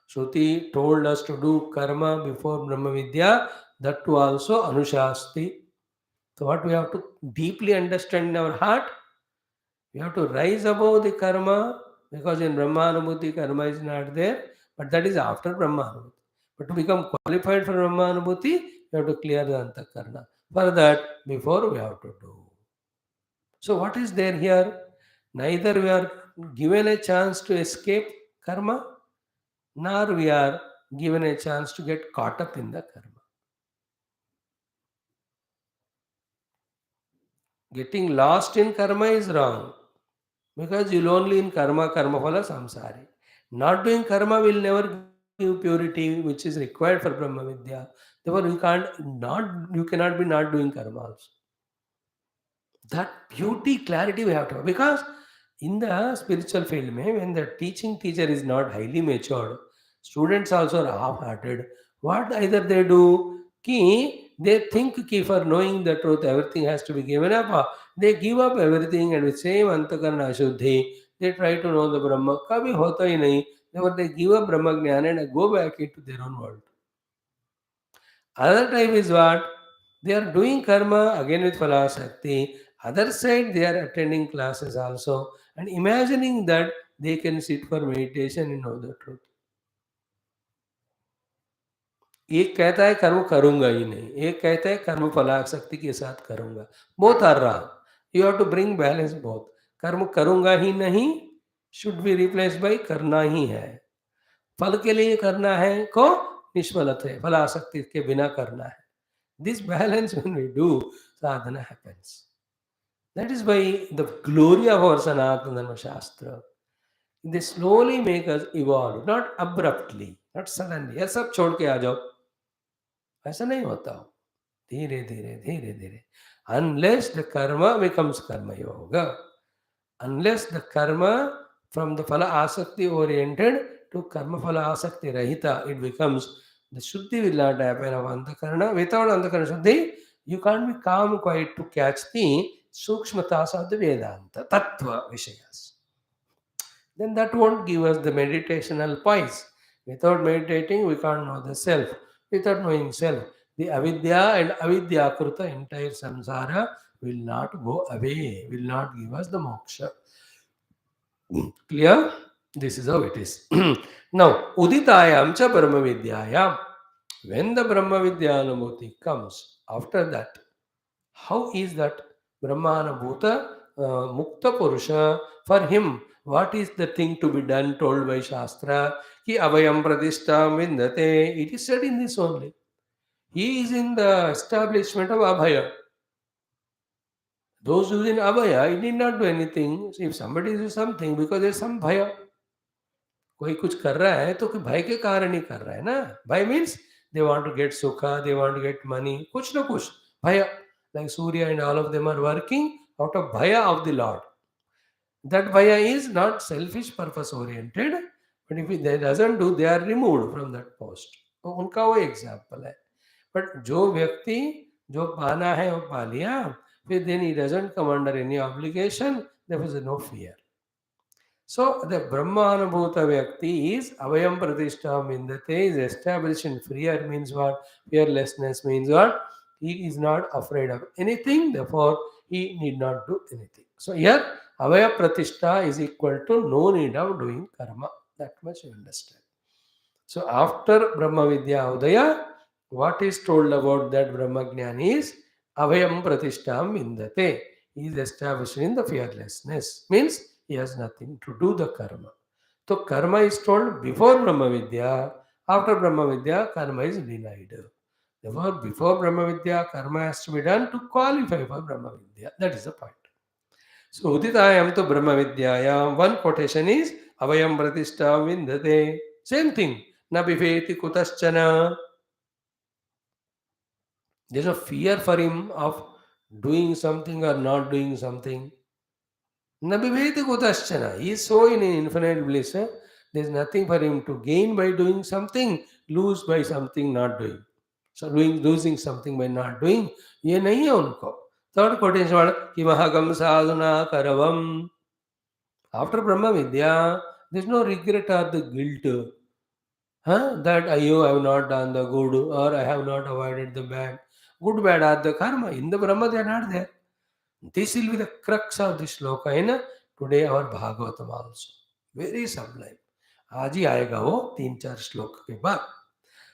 Shruti told us to do karma before Brahma vidya, that too also anushasti. So what we have to deeply understand in our heart, we have to rise above the karma, because in Brahmanubhuti karma is not there, but that is after Brahmanubhuti. But to become qualified for Brahmanubhuti, you have to clear the Antakarana. For that, before we have to do. So what is there here? Neither we are given a chance to escape karma, nor we are given a chance to get caught up in the karma. Getting lost in karma is wrong, because you'll only in karma phala samsari. Not doing karma will never give purity, which is required for Brahma Vidya. Therefore, you cannot be not doing karma also. That beauty, clarity we have to have. Because in the spiritual field, when the teaching teacher is not highly matured, students also are half-hearted. What either they do, they think for knowing the truth, everything has to be given up. They give up everything, and with same Antakarana Shuddhi, they try to know the Brahma. Kabhi hota hi nahi. Therefore, they give up Brahma Jnana and go back into their own world. Other time is what? They are doing karma again with Phalasakti. Other side, they are attending classes also and imagining that they can sit for meditation and know the truth. एक कहता है कर्म करूंगा ही नहीं, एक कहता है कर्म फलाशक्ति के साथ करूंगा. Both are wrong. You have to bring balance both. कर्म करूंगा ही नहीं शुड बी रिप्लेस बाय करना ही है. फल के लिए करना है को निष्फलत है, फलाशक्ति के बिना करना है. This balance, when we do, sadhana happens. That is why the glory of our Sanatana Dharma Shastra, they slowly make us evolve, not abruptly, not suddenly. ये सब छोड़ के आ जाओ, ऐसा नहीं होता. धीरे धीरे धीरे धीरे. Unless the karma becomes karma yoga, unless the karma from the phala asakti oriented to karma phala asakti rahita, it becomes, the Shuddhi will not happen of Antakarana. Without Antakarana Shuddhi, you can't be calm quiet to catch the Sukshmatas of the Vedanta, Tattva Vishayas. Then that won't give us the meditational poise. Without meditating, we can't know the self. Without knowing self, the avidya and avidyakrita entire samsara will not go away, will not give us the moksha. Clear? This is how it is. Now, uditayam cha brahma vidyayam. When the Brahma Vidyanubhuti comes, after that, how is that Brahmanabhuta Mukta Purusha? For him, what is the thing to be done told by Shastra? Ki Abhayam Pratishtam Vindate. It is said in this only. He is in the establishment of Abhaya. Those who are in Abhaya, he need not do anything. If somebody is something, because there is some Bhaya. कोई कुछ कर रहा है तो भय के कारण ही कर रहा है ना. Bhaya means they want to get sukha, they want to get money, कुछ ना कुछ भय. Like Surya and all of them are working out of bhaya of the Lord. That bhaya is not selfish purpose oriented, but if they doesn't do, they are removed from that post. तो उनका वो example है. But जो व्यक्ति जो पाना है वो पा लिया, फिर then he doesn't come under any obligation, there is no fear. So the Brahmanubhuta Vyakti is Avayam Pratishtam Vindate, is established in fear means what? Fearlessness means what? He is not afraid of anything, therefore he need not do anything. So here Avaya Pratishta is equal to no need of doing karma. That much you understand. So after Brahma Vidya Udaya, what is told about that Brahma Jnani is Avayam Pratishtam Vindate. He is established in the fearlessness. Means he has nothing to do the karma. So karma is told before Brahma Vidya, after Brahma Vidya, karma is denied. Therefore, before Brahma Vidya, karma has to be done to qualify for Brahma Vidya. That is the point. So Uditayam to Brahma Vidyayam, one quotation is Avayam Pratishtam Vindate. Same thing. Na biveti kutaschana. There is a fear for him of doing something or not doing something. Na biveti kutaschana. He is so in infinite bliss. There is nothing for him to gain by doing something, lose by something not doing. So losing something by not doing, ये नहीं है उनको. Third quotation वाला कि महागम साधना करवम. After Brahma Vidya, there is no regret or the guilt. That I have not done the good or I have not avoided the bad. Good, bad are the karma. In the Brahma, they are not there. This will be the crux of this shloka in today our Bhagavatam also. Very sublime. आज ही आएगा वो 3-4 श्लोक के बाद.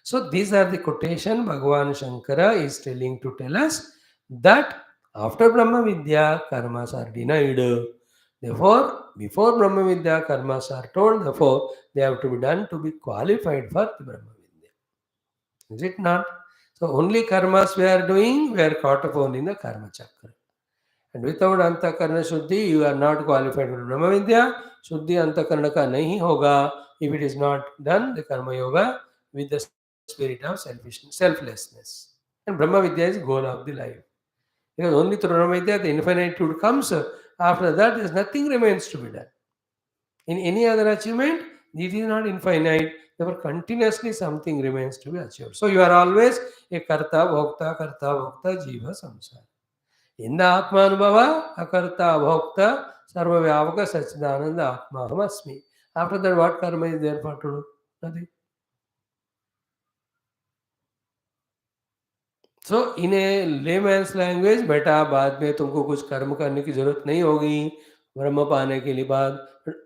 So these are the quotation Bhagavan Shankara is telling to tell us that after Brahma Vidya, karmas are denied. Therefore, before Brahma Vidya, karmas are told, therefore, they have to be done to be qualified for the Brahma Vidya. Is it not? So, only karmas we are doing, we are caught upon in the karma chakra. And without Antakarana Shuddhi, you are not qualified for Brahma Vidya. Shuddhi Antakarana ka nahi hoga if it is not done, the karma yoga with the spirit of selflessness. And Brahma Vidya is goal of the life. Because only through Brahma Vidya the infinitude comes. After that, there is nothing remains to be done. In any other achievement, it is not infinite. Therefore, continuously something remains to be achieved. So, you are always a karta, bhokta, jiva, samsara. In the Atmanubhava, akarta, bhokta, sarva vyavaka, satchidananda, atma, hamasmi. After that, what karma is there for to do? Nothing. So, in a layman's language, बेटा बाद में तुमको कुछ कर्म करने की जरूरत नहीं होगी ब्रह्म पाने के लिए बाद.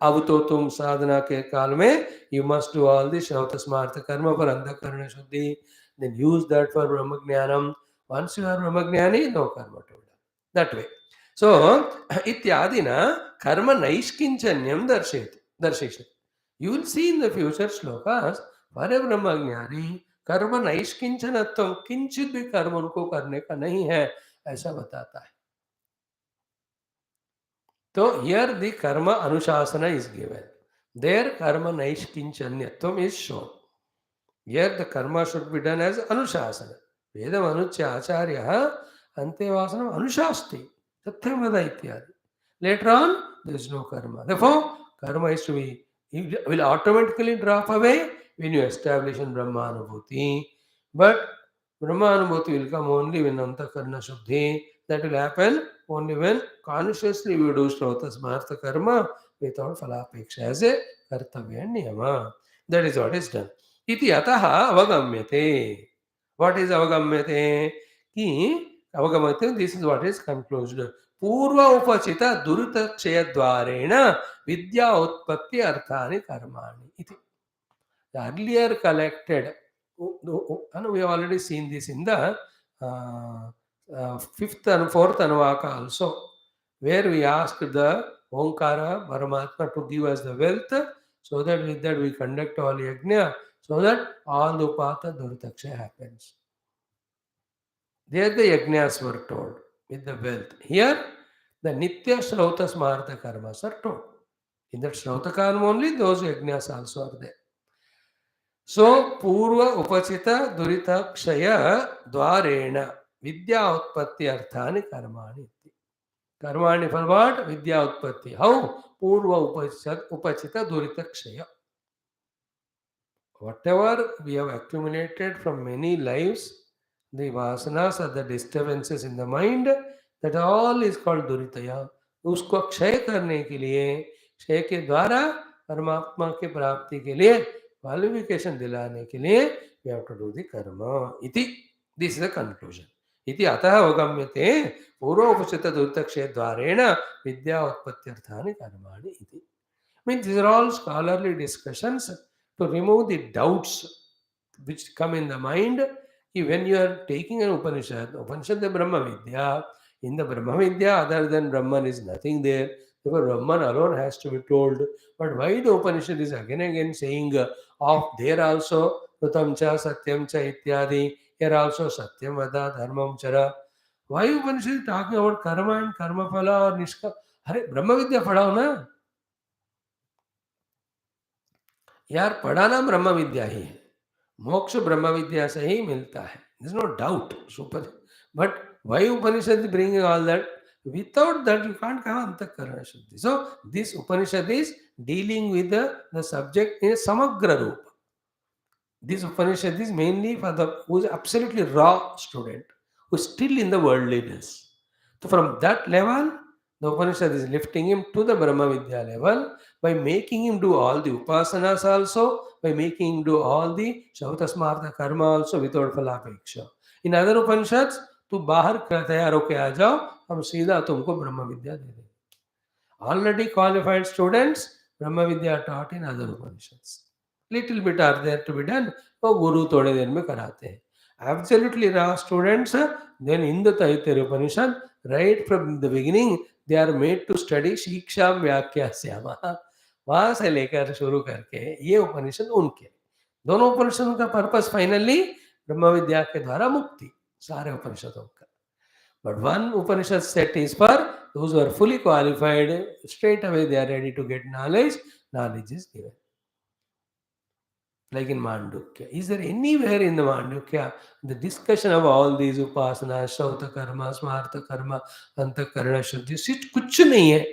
अब तो तुम साधना के काल में you must do all the श्रौत स्मार्थ कर्म for अंतःकरण शुद्धि. Then use that for ब्रह्म ज्ञानम. Once you are ब्रह्म ज्ञानी, no karma to do. That way. So, इत्यादिना कर्म नैष्किंचन्यम दर्शयति. You will see in the future shlokas for a ब्रह्म ज्ञानी कर्म नैष्किंचनत्व किंचित भी कर्म उनको करने का नहीं है ऐसा बताता है. तो here the karma anushasana is given. There karma naishkinchanyatvam is shown. Here the karma should be done as anushasana. Vedam anuchya acharya antevasanam anushasti. Satyam vada ityadi. Later on, there is no karma. Therefore, karma is to be, it will automatically drop away when you establish in Brahmanubhuti. But Brahmanubhuti will come only when Antakarana Shuddhi. That will happen only when consciously we do Shrauta Smartha Karma without Phalapeksha as a Kartavya Niyama. That is what is done. Iti ataha avagamyate. What is avagamyate? Ki avagamyate, this is what is concluded. Purva upachita durita kshayadvarena vidya utpatti arthani karmani. Iti. The earlier collected And we have already seen this in the fifth and fourth Anuvaka also, where we asked the Omkara Paramatma to give us the wealth, so that with that we conduct all yajna, so that all the upata durtaksha happens. There the yajnas were told with the wealth. Here the Nitya Shrauta Smarta Karmas are told. In that Shrauta Karma only those yajnas also are there. So Purva Upachita Durita Kshaya Dwarena Vidya Utpatti Arthani Karmani. Karmani for what? Vidya Utpatti. How? Purva Upachita Durita Kshaya. Whatever we have accumulated from many lives, the vasanas or the disturbances in the mind, that all is called duritaya. उसको क्षय करने के लिए, क्षय के द्वारा परमात्मा की प्राप्ति के लिए, क्वालिफिकेशन दिलाने के लिए, we have to do the karma. Iti, this is the conclusion. Iti atah avgamyate पूर्वोपचित दुर्तक्षय द्वारेण विद्या उत्पत्त्यर्थानि कर्माणि iti. Means these are all scholarly discussions to remove the doubts which come in the mind. When you are taking an Upanishad, Upanishad the Brahma Vidya, in the Brahma Vidya other than Brahman is nothing there. Therefore Brahman alone has to be told. But why the Upanishad is again and again saying of there also Rutam cha Satyam cha ityadi, here also Satyam vada Dharmam chara. Why Upanishad is talking about karma and karma phala or nishka? Hare Brahma Vidya padhao na? यार पढ़ाना ब्रह्म विद्या ही है, मोक्ष ब्रह्म विद्या से ही मिलता है. There is no doubt. Super. But why Upanishad is bringing all that? Without that, you can't have Antakarana Shuddhi. So, this Upanishad is dealing with the subject in a samagra roop. This Upanishad is mainly for the who is absolutely raw student, who is still in the worldliness. So, from that level, the Upanishad is lifting him to the Brahma Vidya level by making him do all the upasanas also, by making him do all the Shauta Smarta Karma also without Phalapeksha. In other Upanishads, तू बाहर तैयार होके आ जाओ, हम सीधा तुमको ब्रह्म विद्या दे देंगे. Already qualified students, Brahma Vidya taught in other Upanishads. Little bit are there to be done. वो गुरु थोड़े देर में कराते हैं. Absolutely raw students, then in the Taittiriya Upanishad, right from the beginning, they are made to study Siksha Vyakhyasyama. वहां से लेकर शुरू करके ये उपनिषद उनके दोनों उपनिषदों का पर्पस फाइनली ब्रह्म विद्या के द्वारा मुक्ति, सारे उपनिषदों का. But one Upanishad set is for those who are fully qualified, straight away they are ready to get knowledge. Knowledge is given. Like in Mandukya. Is there anywhere in the Mandukya the discussion of all these upasanas, Shauta Karma, Smarta Karma, Antakarana Shuddhi? कुछ नहीं है.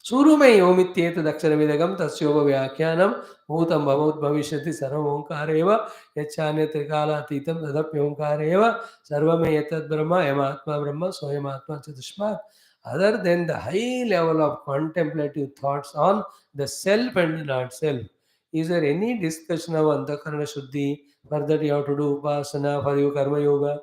शुरू में ही ओमित्येतदक्षरविदगम तस्योप व्याख्यानम भूतम भवोत भविष्यति सर्वम् ओंकारेव यच्चान्यत्रिकालातीतं तदप्योंकारेव सर्वमेतद् ब्रह्म यमात्मा ब्रह्म स्वयमात्मा चतुष्पाद. Other than the high level of contemplative thoughts on the self and not self, is there any discussion of Antakarana Shuddhi? For that you have to do Upasana, for your Karma Yoga.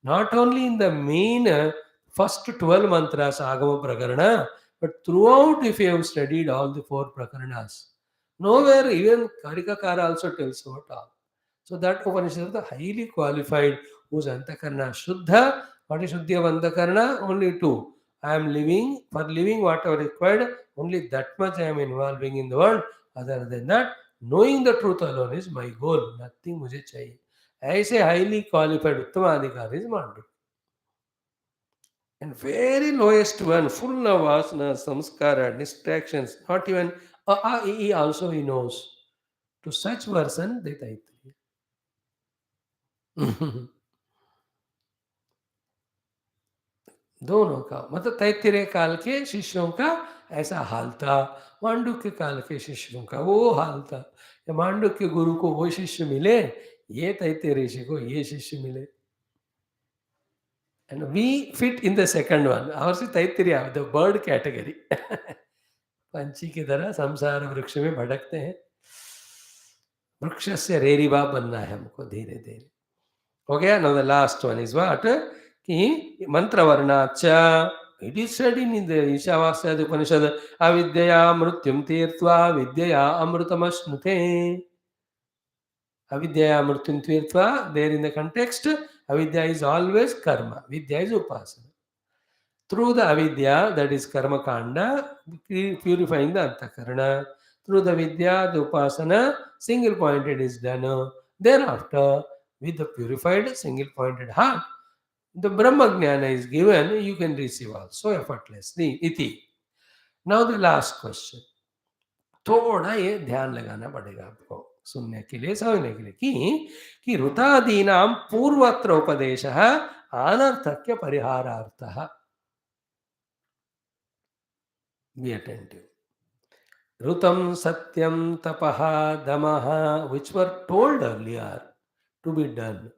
Not only in the main first 12 mantras, Agama Prakarana, but throughout, if you have studied all the 4 prakaranas, nowhere even Karikakara also tells about all. So that Upanishad is the highly qualified, whose Antakarana Shuddha. What is Shuddhi of Antakarana? Only 2. I am living, for living whatever required, only that much I am involving in the world. Other than that, knowing the truth alone is my goal. Nothing मुझे चाहिए. ऐसे highly qualified उत्तमाधिकारी is Mandu. And very lowest one, full of vasanas, samskara, distractions, not even he also he knows. To such person, they Taittiriya. दोनों का मतलब तैत्तिरीय काल के शिष्यों का ऐसा हाल था, मांडुक्य काल के शिष्यों का वो हाल था. या मांडुक्य गुरु को वो शिष्य मिले, ये तैत्तिरीय ऋषि को ये शिष्य मिले. And we fit in the second one. Ours is Taittiriya, the bird category. पंछी की तरह संसार वृक्ष में भटकते हैं. वृक्ष से रेरीबा बनना है हमको धीरे धीरे. हो गया. Now the last one is what? कि मंत्रवर्णाच्च. It is said in the Ishavasya Upanishad, avidyaya mrutyum tirtva vidyaya amrutamashnuते. Avidya mrityuntvitva, there in the context, avidya is always karma, vidya is upasana. Through the avidya, that is karma kanda, purifying the antakarana. Through the vidya, the upasana, single pointed is done. Thereafter, with the purified single pointed heart, the Brahma Jnana is given, you can receive also effortlessly. Iti. Now the last question. थोड़ा ये ध्यान लगाना पड़ेगा आपको सुनने के लिए, समझने के लिए कि ऋतादीनां पूर्वत्र उपदेशः अनर्थक्य परिहारार्थः. Be attentive. Rutam Satyam Tapaha Damaha, which were told earlier to be done.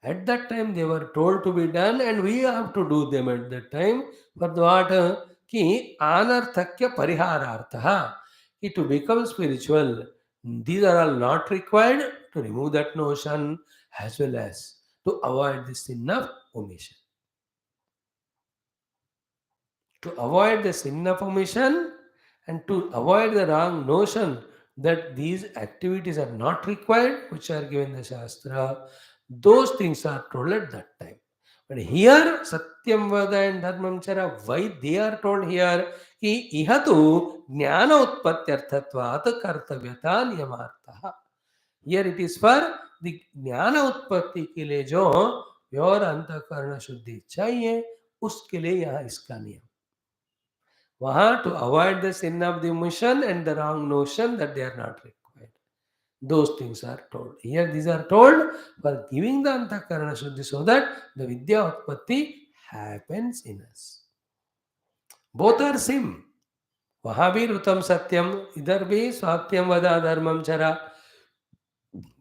At that time they were told to be done, and we have to do them at that time. For what? Ki anarthakya pariharartha. Ki to become spiritual, these are all not required to remove that notion as well as to avoid the sin of omission. To avoid the sin of omission and to avoid the wrong notion that these activities are not required, which are given in the Shastra, those things are told at that time. But here, Satyam Vada and Dharmam Chara, why they are told here? Ki ihatu jnana utpatyarthatvat kartavyata niyamartaha. Here it is for the jnana उत्पत्ति के लिए जो pure अंतःकरण शुद्धि चाहिए, उसके लिए यहाँ इसका नियम. Waha, to avoid the sin of the omission and the wrong notion that they are not required. Those things are told. Here these are told for giving the antakarana shuddhi so that the vidya utpatti happens in us. Both are same. वहां भी रुतम सत्यम, इधर भी स्वात्यम वदा धर्मम चरा.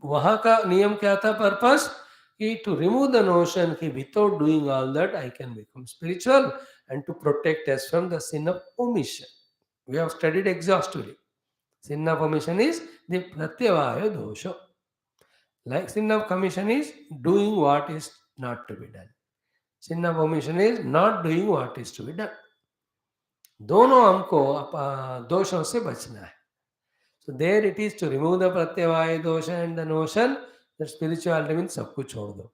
वहां का नियम क्या था, पर्पस कि to remove the notion कि without doing all that I can become spiritual and to protect us from the sin of omission. We have studied exhaustively. Sin of omission is the pratyavaya dosha. Like sin of commission is doing what is not to be done. Sin of omission is not doing what is to be done. दोनों हमको दोषों से बचना है. So there it is to remove the pratyavaya dosha and the notion that spirituality means सब कुछ छोड़ दो.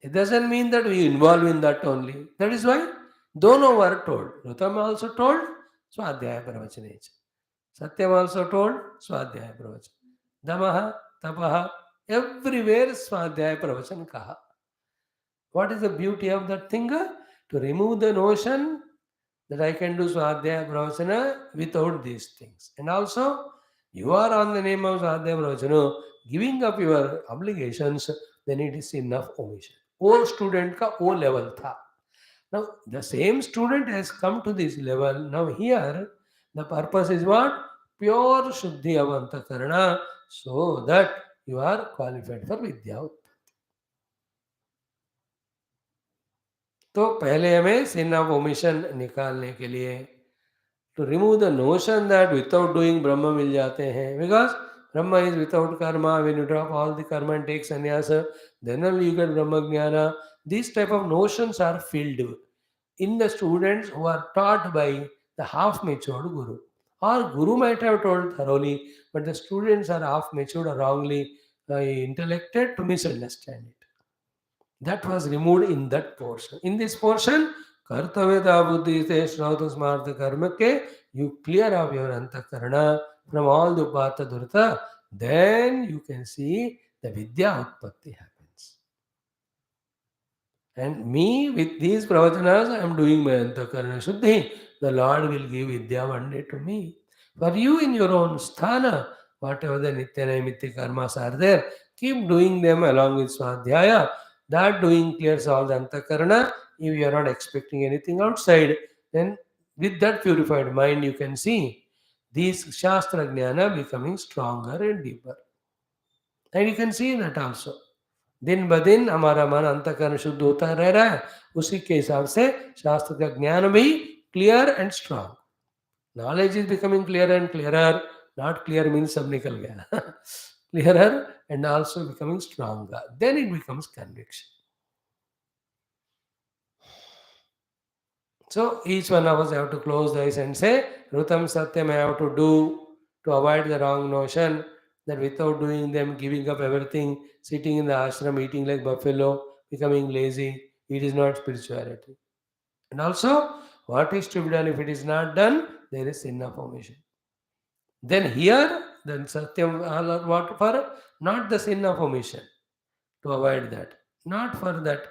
It doesn't mean that we involve in that only. That is why dono were told. Rutam also told, Swadhyaya Pravachane. Satyam also told, Swadhyaya Pravachan. Damaha, Tapaha, everywhere Swadhyaya Pravachan Kaha. What is the beauty of that thing? To remove the notion that I can do Swadhyaya Pravachana without these things. And also, you are on the name of Swadhyaya Pravachana, giving up your obligations, then it is enough omission. वो student का वो level था. Now the same student has come to this level. Now here the purpose is what? Pure Shuddhi of Antakarana, so that you are qualified for Vidya. तो पहले हमें sin of omission निकालने के लिए to remove the notion that without doing Brahma मिल जाते हैं, because Brahma is without karma. When you drop all the karma and take sannyasa, then only you get Brahma Jnana. These type of notions are filled in the students who are taught by the half-matured guru. Or guru might have told thoroughly, but the students are half-matured or wrongly intellected to misunderstand it. That was removed in that portion. In this portion, kartaveda buddhi te shrauta smartha karma ke, you clear out your antakarana from all the upata durta, then you can see the vidya utpatti happens. And me, with these pravachanas, I am doing my antakarana shuddhi. The Lord will give vidya one day to me. For you in your own sthana, whatever the nitya naimitya karmas are there, keep doing them along with swadhyaya. That doing clears all the antakarana. If you are not expecting anything outside, then with that purified mind, you can see these Shastra Jnana becoming stronger and deeper. And you can see that also. दिन ब दिन हमारा मन अंतःकरण शुद्ध होता रह रहा है, उसी के हिसाब से शास्त्र का ज्ञान भी clear and strong. Knowledge is becoming clearer and clearer. Not clear means सब निकल गया. Clearer and also becoming stronger. Then it becomes conviction. So each one of us have to close the eyes and say, Rutam Satyam I have to do to avoid the wrong notion. that without doing them, giving up everything, sitting in the ashram, eating like buffalo, becoming lazy, it is not spirituality. And also, what is to be done if it is not done? There is sin of omission. Then here, then Satyam, what for? Not the sin of omission, to avoid that. Not for that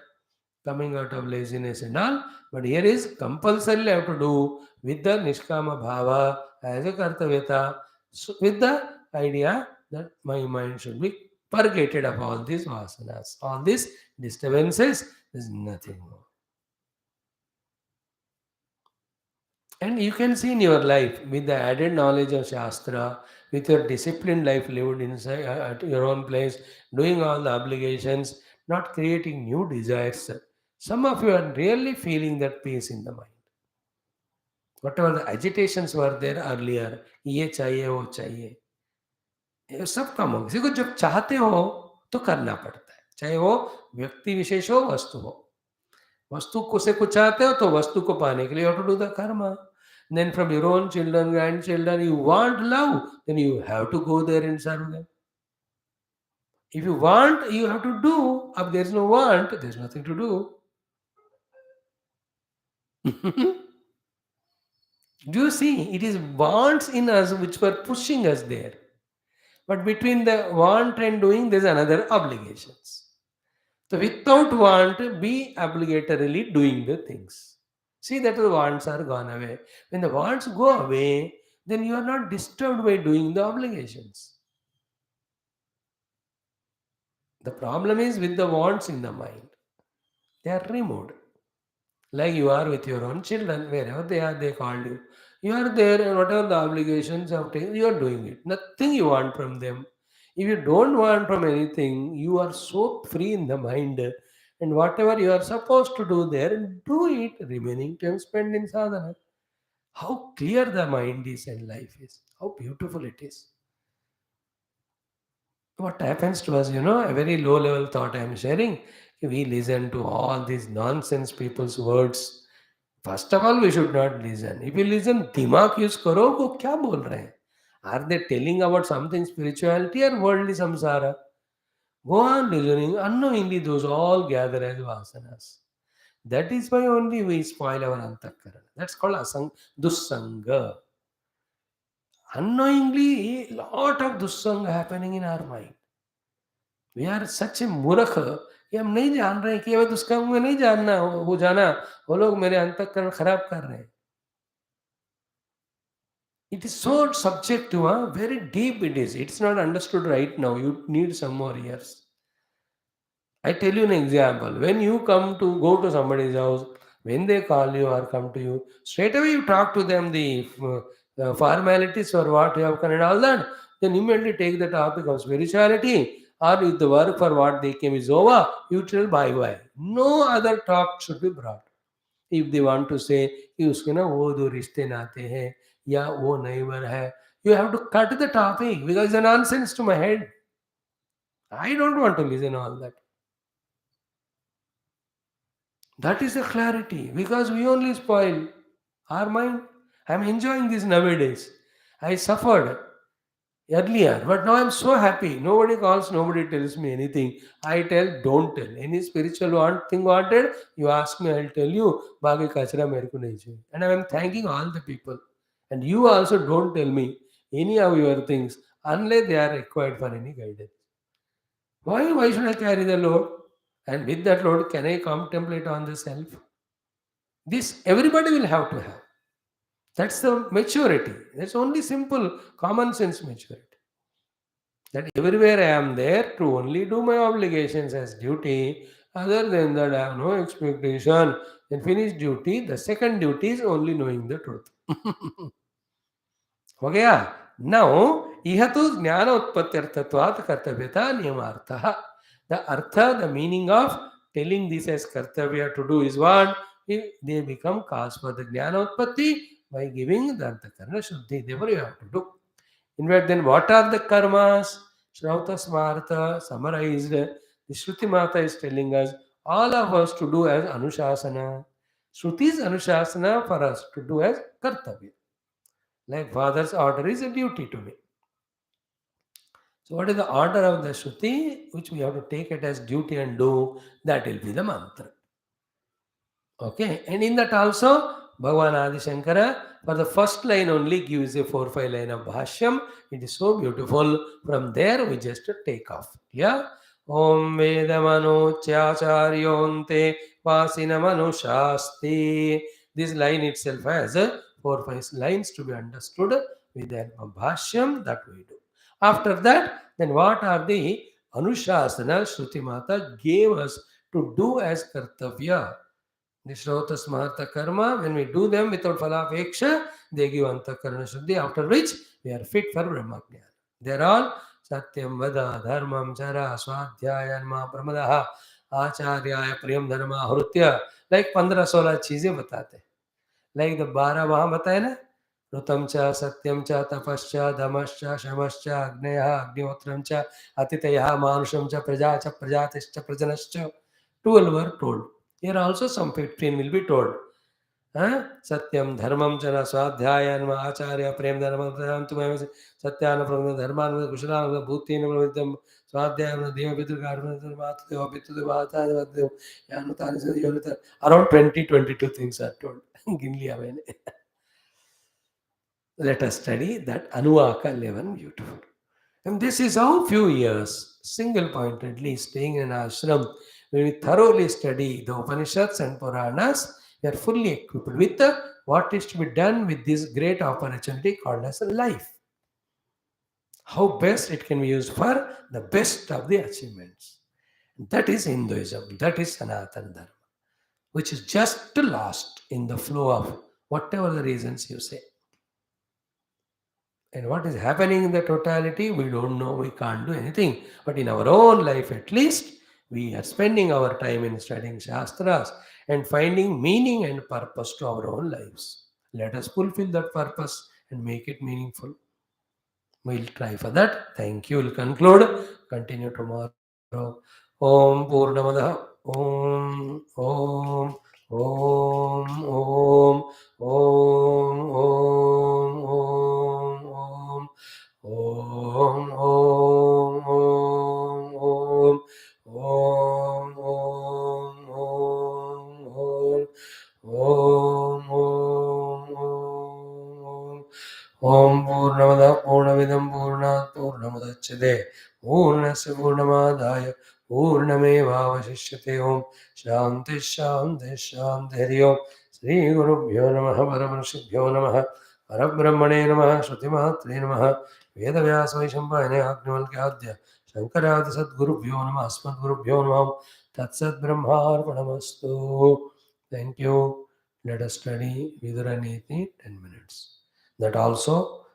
coming out of laziness and all, but here is compulsorily have to do with the Nishkama Bhava as a Kartavyata, so with the idea that my mind should be purgated of all these vasanas, all these disturbances, there is nothing more. And you can see in your life with the added knowledge of Shastra, with your disciplined life lived inside at your own place, doing all the obligations, not creating new desires. Some of you are really feeling that peace in the mind. Whatever the agitations were there earlier, ये चाहिए वो चाहिए, ये सब कम हो, किसी को जब चाहते हो तो करना पड़ता है, चाहे वो व्यक्ति विशेष हो, वस्तु हो। वस्तु को से कुछ चाहते हो तो वस्तु को पाने के लिए you have to do the karma. Then from your own children, grandchildren, you want love, then you have to go there and serve them. If you want, you have to do. If there is no want, there is nothing to do. Do you see? It is wants in us which were pushing us there. But between the want and doing, there is another obligations. So without want, be obligatorily doing the things. See that the wants are gone away. When the wants go away, then you are not disturbed by doing the obligations. The problem is with the wants in the mind. They are removed. Like you are with your own children, wherever they are, they called you. You are there and whatever the obligations of taken, you are doing it. Nothing you want from them. If you don't want from anything, you are so free in the mind. And whatever you are supposed to do there, do it. Remaining time spent in sadhana. How clear the mind is and life is. How beautiful it is. What happens to us, a very low level thought I am sharing. We listen to all these nonsense people's words. First of all, we should not listen. If you listen, दिमाग use करो वो क्या बोल रहे हैं? Are they telling about something spirituality or worldly samsara? Go on listening. Unknowingly, those all gather as vasanas. That is why only we spoil our antakarana. That's called dussanga. Unknowingly, lot of dussanga happening in our mind. We are such a murkh कि हम नहीं जान रहे हैं कि अब दुष्कर्म में नहीं जानना हो जाना वो लोग मेरे अंतःकरण खराब कर रहे हैं it is so subjective very deep it is it's not understood right now you need some more years I tell you an example when you come to go to somebody's house when they call you or come to you straight away you talk to them the formalities or what you have done and all that then immediately take the topic of spirituality or if the work for what they came is over, you tell bye. No other talk should be brought. If they want to say कि उसके ना वो दो रिश्ते नाते हैं या वो neighbor है, you have to cut the topic because it's a nonsense to my head. I don't want to listen all that. That is the clarity because we only spoil our mind. I'm enjoying this nowadays. I suffered earlier, but now I'm so happy. Nobody calls, nobody tells me anything. I tell, don't tell. Any spiritual thing wanted, you ask me, I'll tell you. Baaki kachra mere ko nahi chahiye. And I'm thanking all the people. And you also don't tell me any of your things unless they are required for any guidance. Why should I carry the load? And with that load, can I contemplate on the self? This everybody will have to have. That's the maturity. That's only simple common sense maturity. That everywhere I am there to only do my obligations as duty. Other than that, I have no expectation. Then finish duty. The second duty is only knowing the truth. हो गया now यह तो ज्ञान उत्पत्त्यर्थत्वात् कर्तव्यता नियमार्थः the artha the meaning of telling this as kartavya to do is what they become cause for the jnana utpatti by giving the antakarana shuddhi therefore you have to do in fact then what are the karmas Shrauta Smartha summarized the Shruti Mata is telling us all of us to do as anushasana Shruti's anushasana for us to do as kartavya like father's order is a duty to me. So, what is the order of the Shruti, which we have to take it as duty and do? That will be the mantra. Okay, and in that also, Bhagavan Adi Shankara, for the first line only gives a 4-5 line of Bhashyam. It is so beautiful. From there, we just take off. Yeah. Om Vedamano Chacharyonte Vasinamanu Shasti. This line itself has 4-5 lines to be understood with the help of Bhashyam that we do. After that, then what are the Anushasanas Shruti Mata gave us to do as Kartavya? The Shrotas Maharta Karma, when we do them without Phalapeksha, they give Antakarana Shuddhi, after which we are fit for Brahmajnana. They are all Satyam Vada, Dharmam Chara, Swadhyaya, Ma Pramadaha, Acharyaya, Priyam Dharma, Hrutya. Like 15-16 चीजें बताते हैं. Like the 12 वहां बताए ना, ऋतम च सत्यम च तपश्च धमश्च शमश्च अग्नय अग्निहोत्रम च अतिथय मानुषम च प्रजा च प्रजातिश्च प्रजनश्च. 12 were told. Here also some 15 will be told. Satyam dharmam chana swadhyaya acharya prem dharmam tumem satyana pramana dharman kushalana bhutina pravitam swadhyaya deva pitrukar deva pitruvata yanutani. Around 20-22 things are told. Ginli avene. Let us study that Anuvaka 11 beautiful. And this is how few years, single pointedly staying in an ashram, when we thoroughly study the Upanishads and Puranas, we are fully equipped with what is to be done with this great opportunity called as life. How best it can be used for the best of the achievements. That is Hinduism, that is Sanatana Dharma, which is just lost in the flow of whatever the reasons you say. And what is happening in the totality, we don't know, we can't do anything. But in our own life, at least, we are spending our time in studying Shastras and finding meaning and purpose to our own lives. Let us fulfill that purpose and make it meaningful. We'll try for that. Thank you. We'll conclude. Continue tomorrow. Om Purnamada. Om. Om. Om. Om. Om. Om. Om. Om. Om. Om. Om. Om. Om. Om. Om. Om. Om. Om Purnamada Purnamidam Purnat Purnamudachyate Purnasya Purnamadaya Purnamevavashishyate. Om Shanti Shanti Shanti Hari Om. Sri Gurubhyo Namaha Paramarshibhyo Namaha Parabrahmane Namaha Shruti Matre Namaha Veda Vyasa Vaishambhayane Agnivalkyadya Shankaradi Sadgurubhyo Namaha Asmad Gurubhyo Namaha Tatsat Brahmarpanamastu. Thank you. Let us study Vidura Niti 10 minutes. That also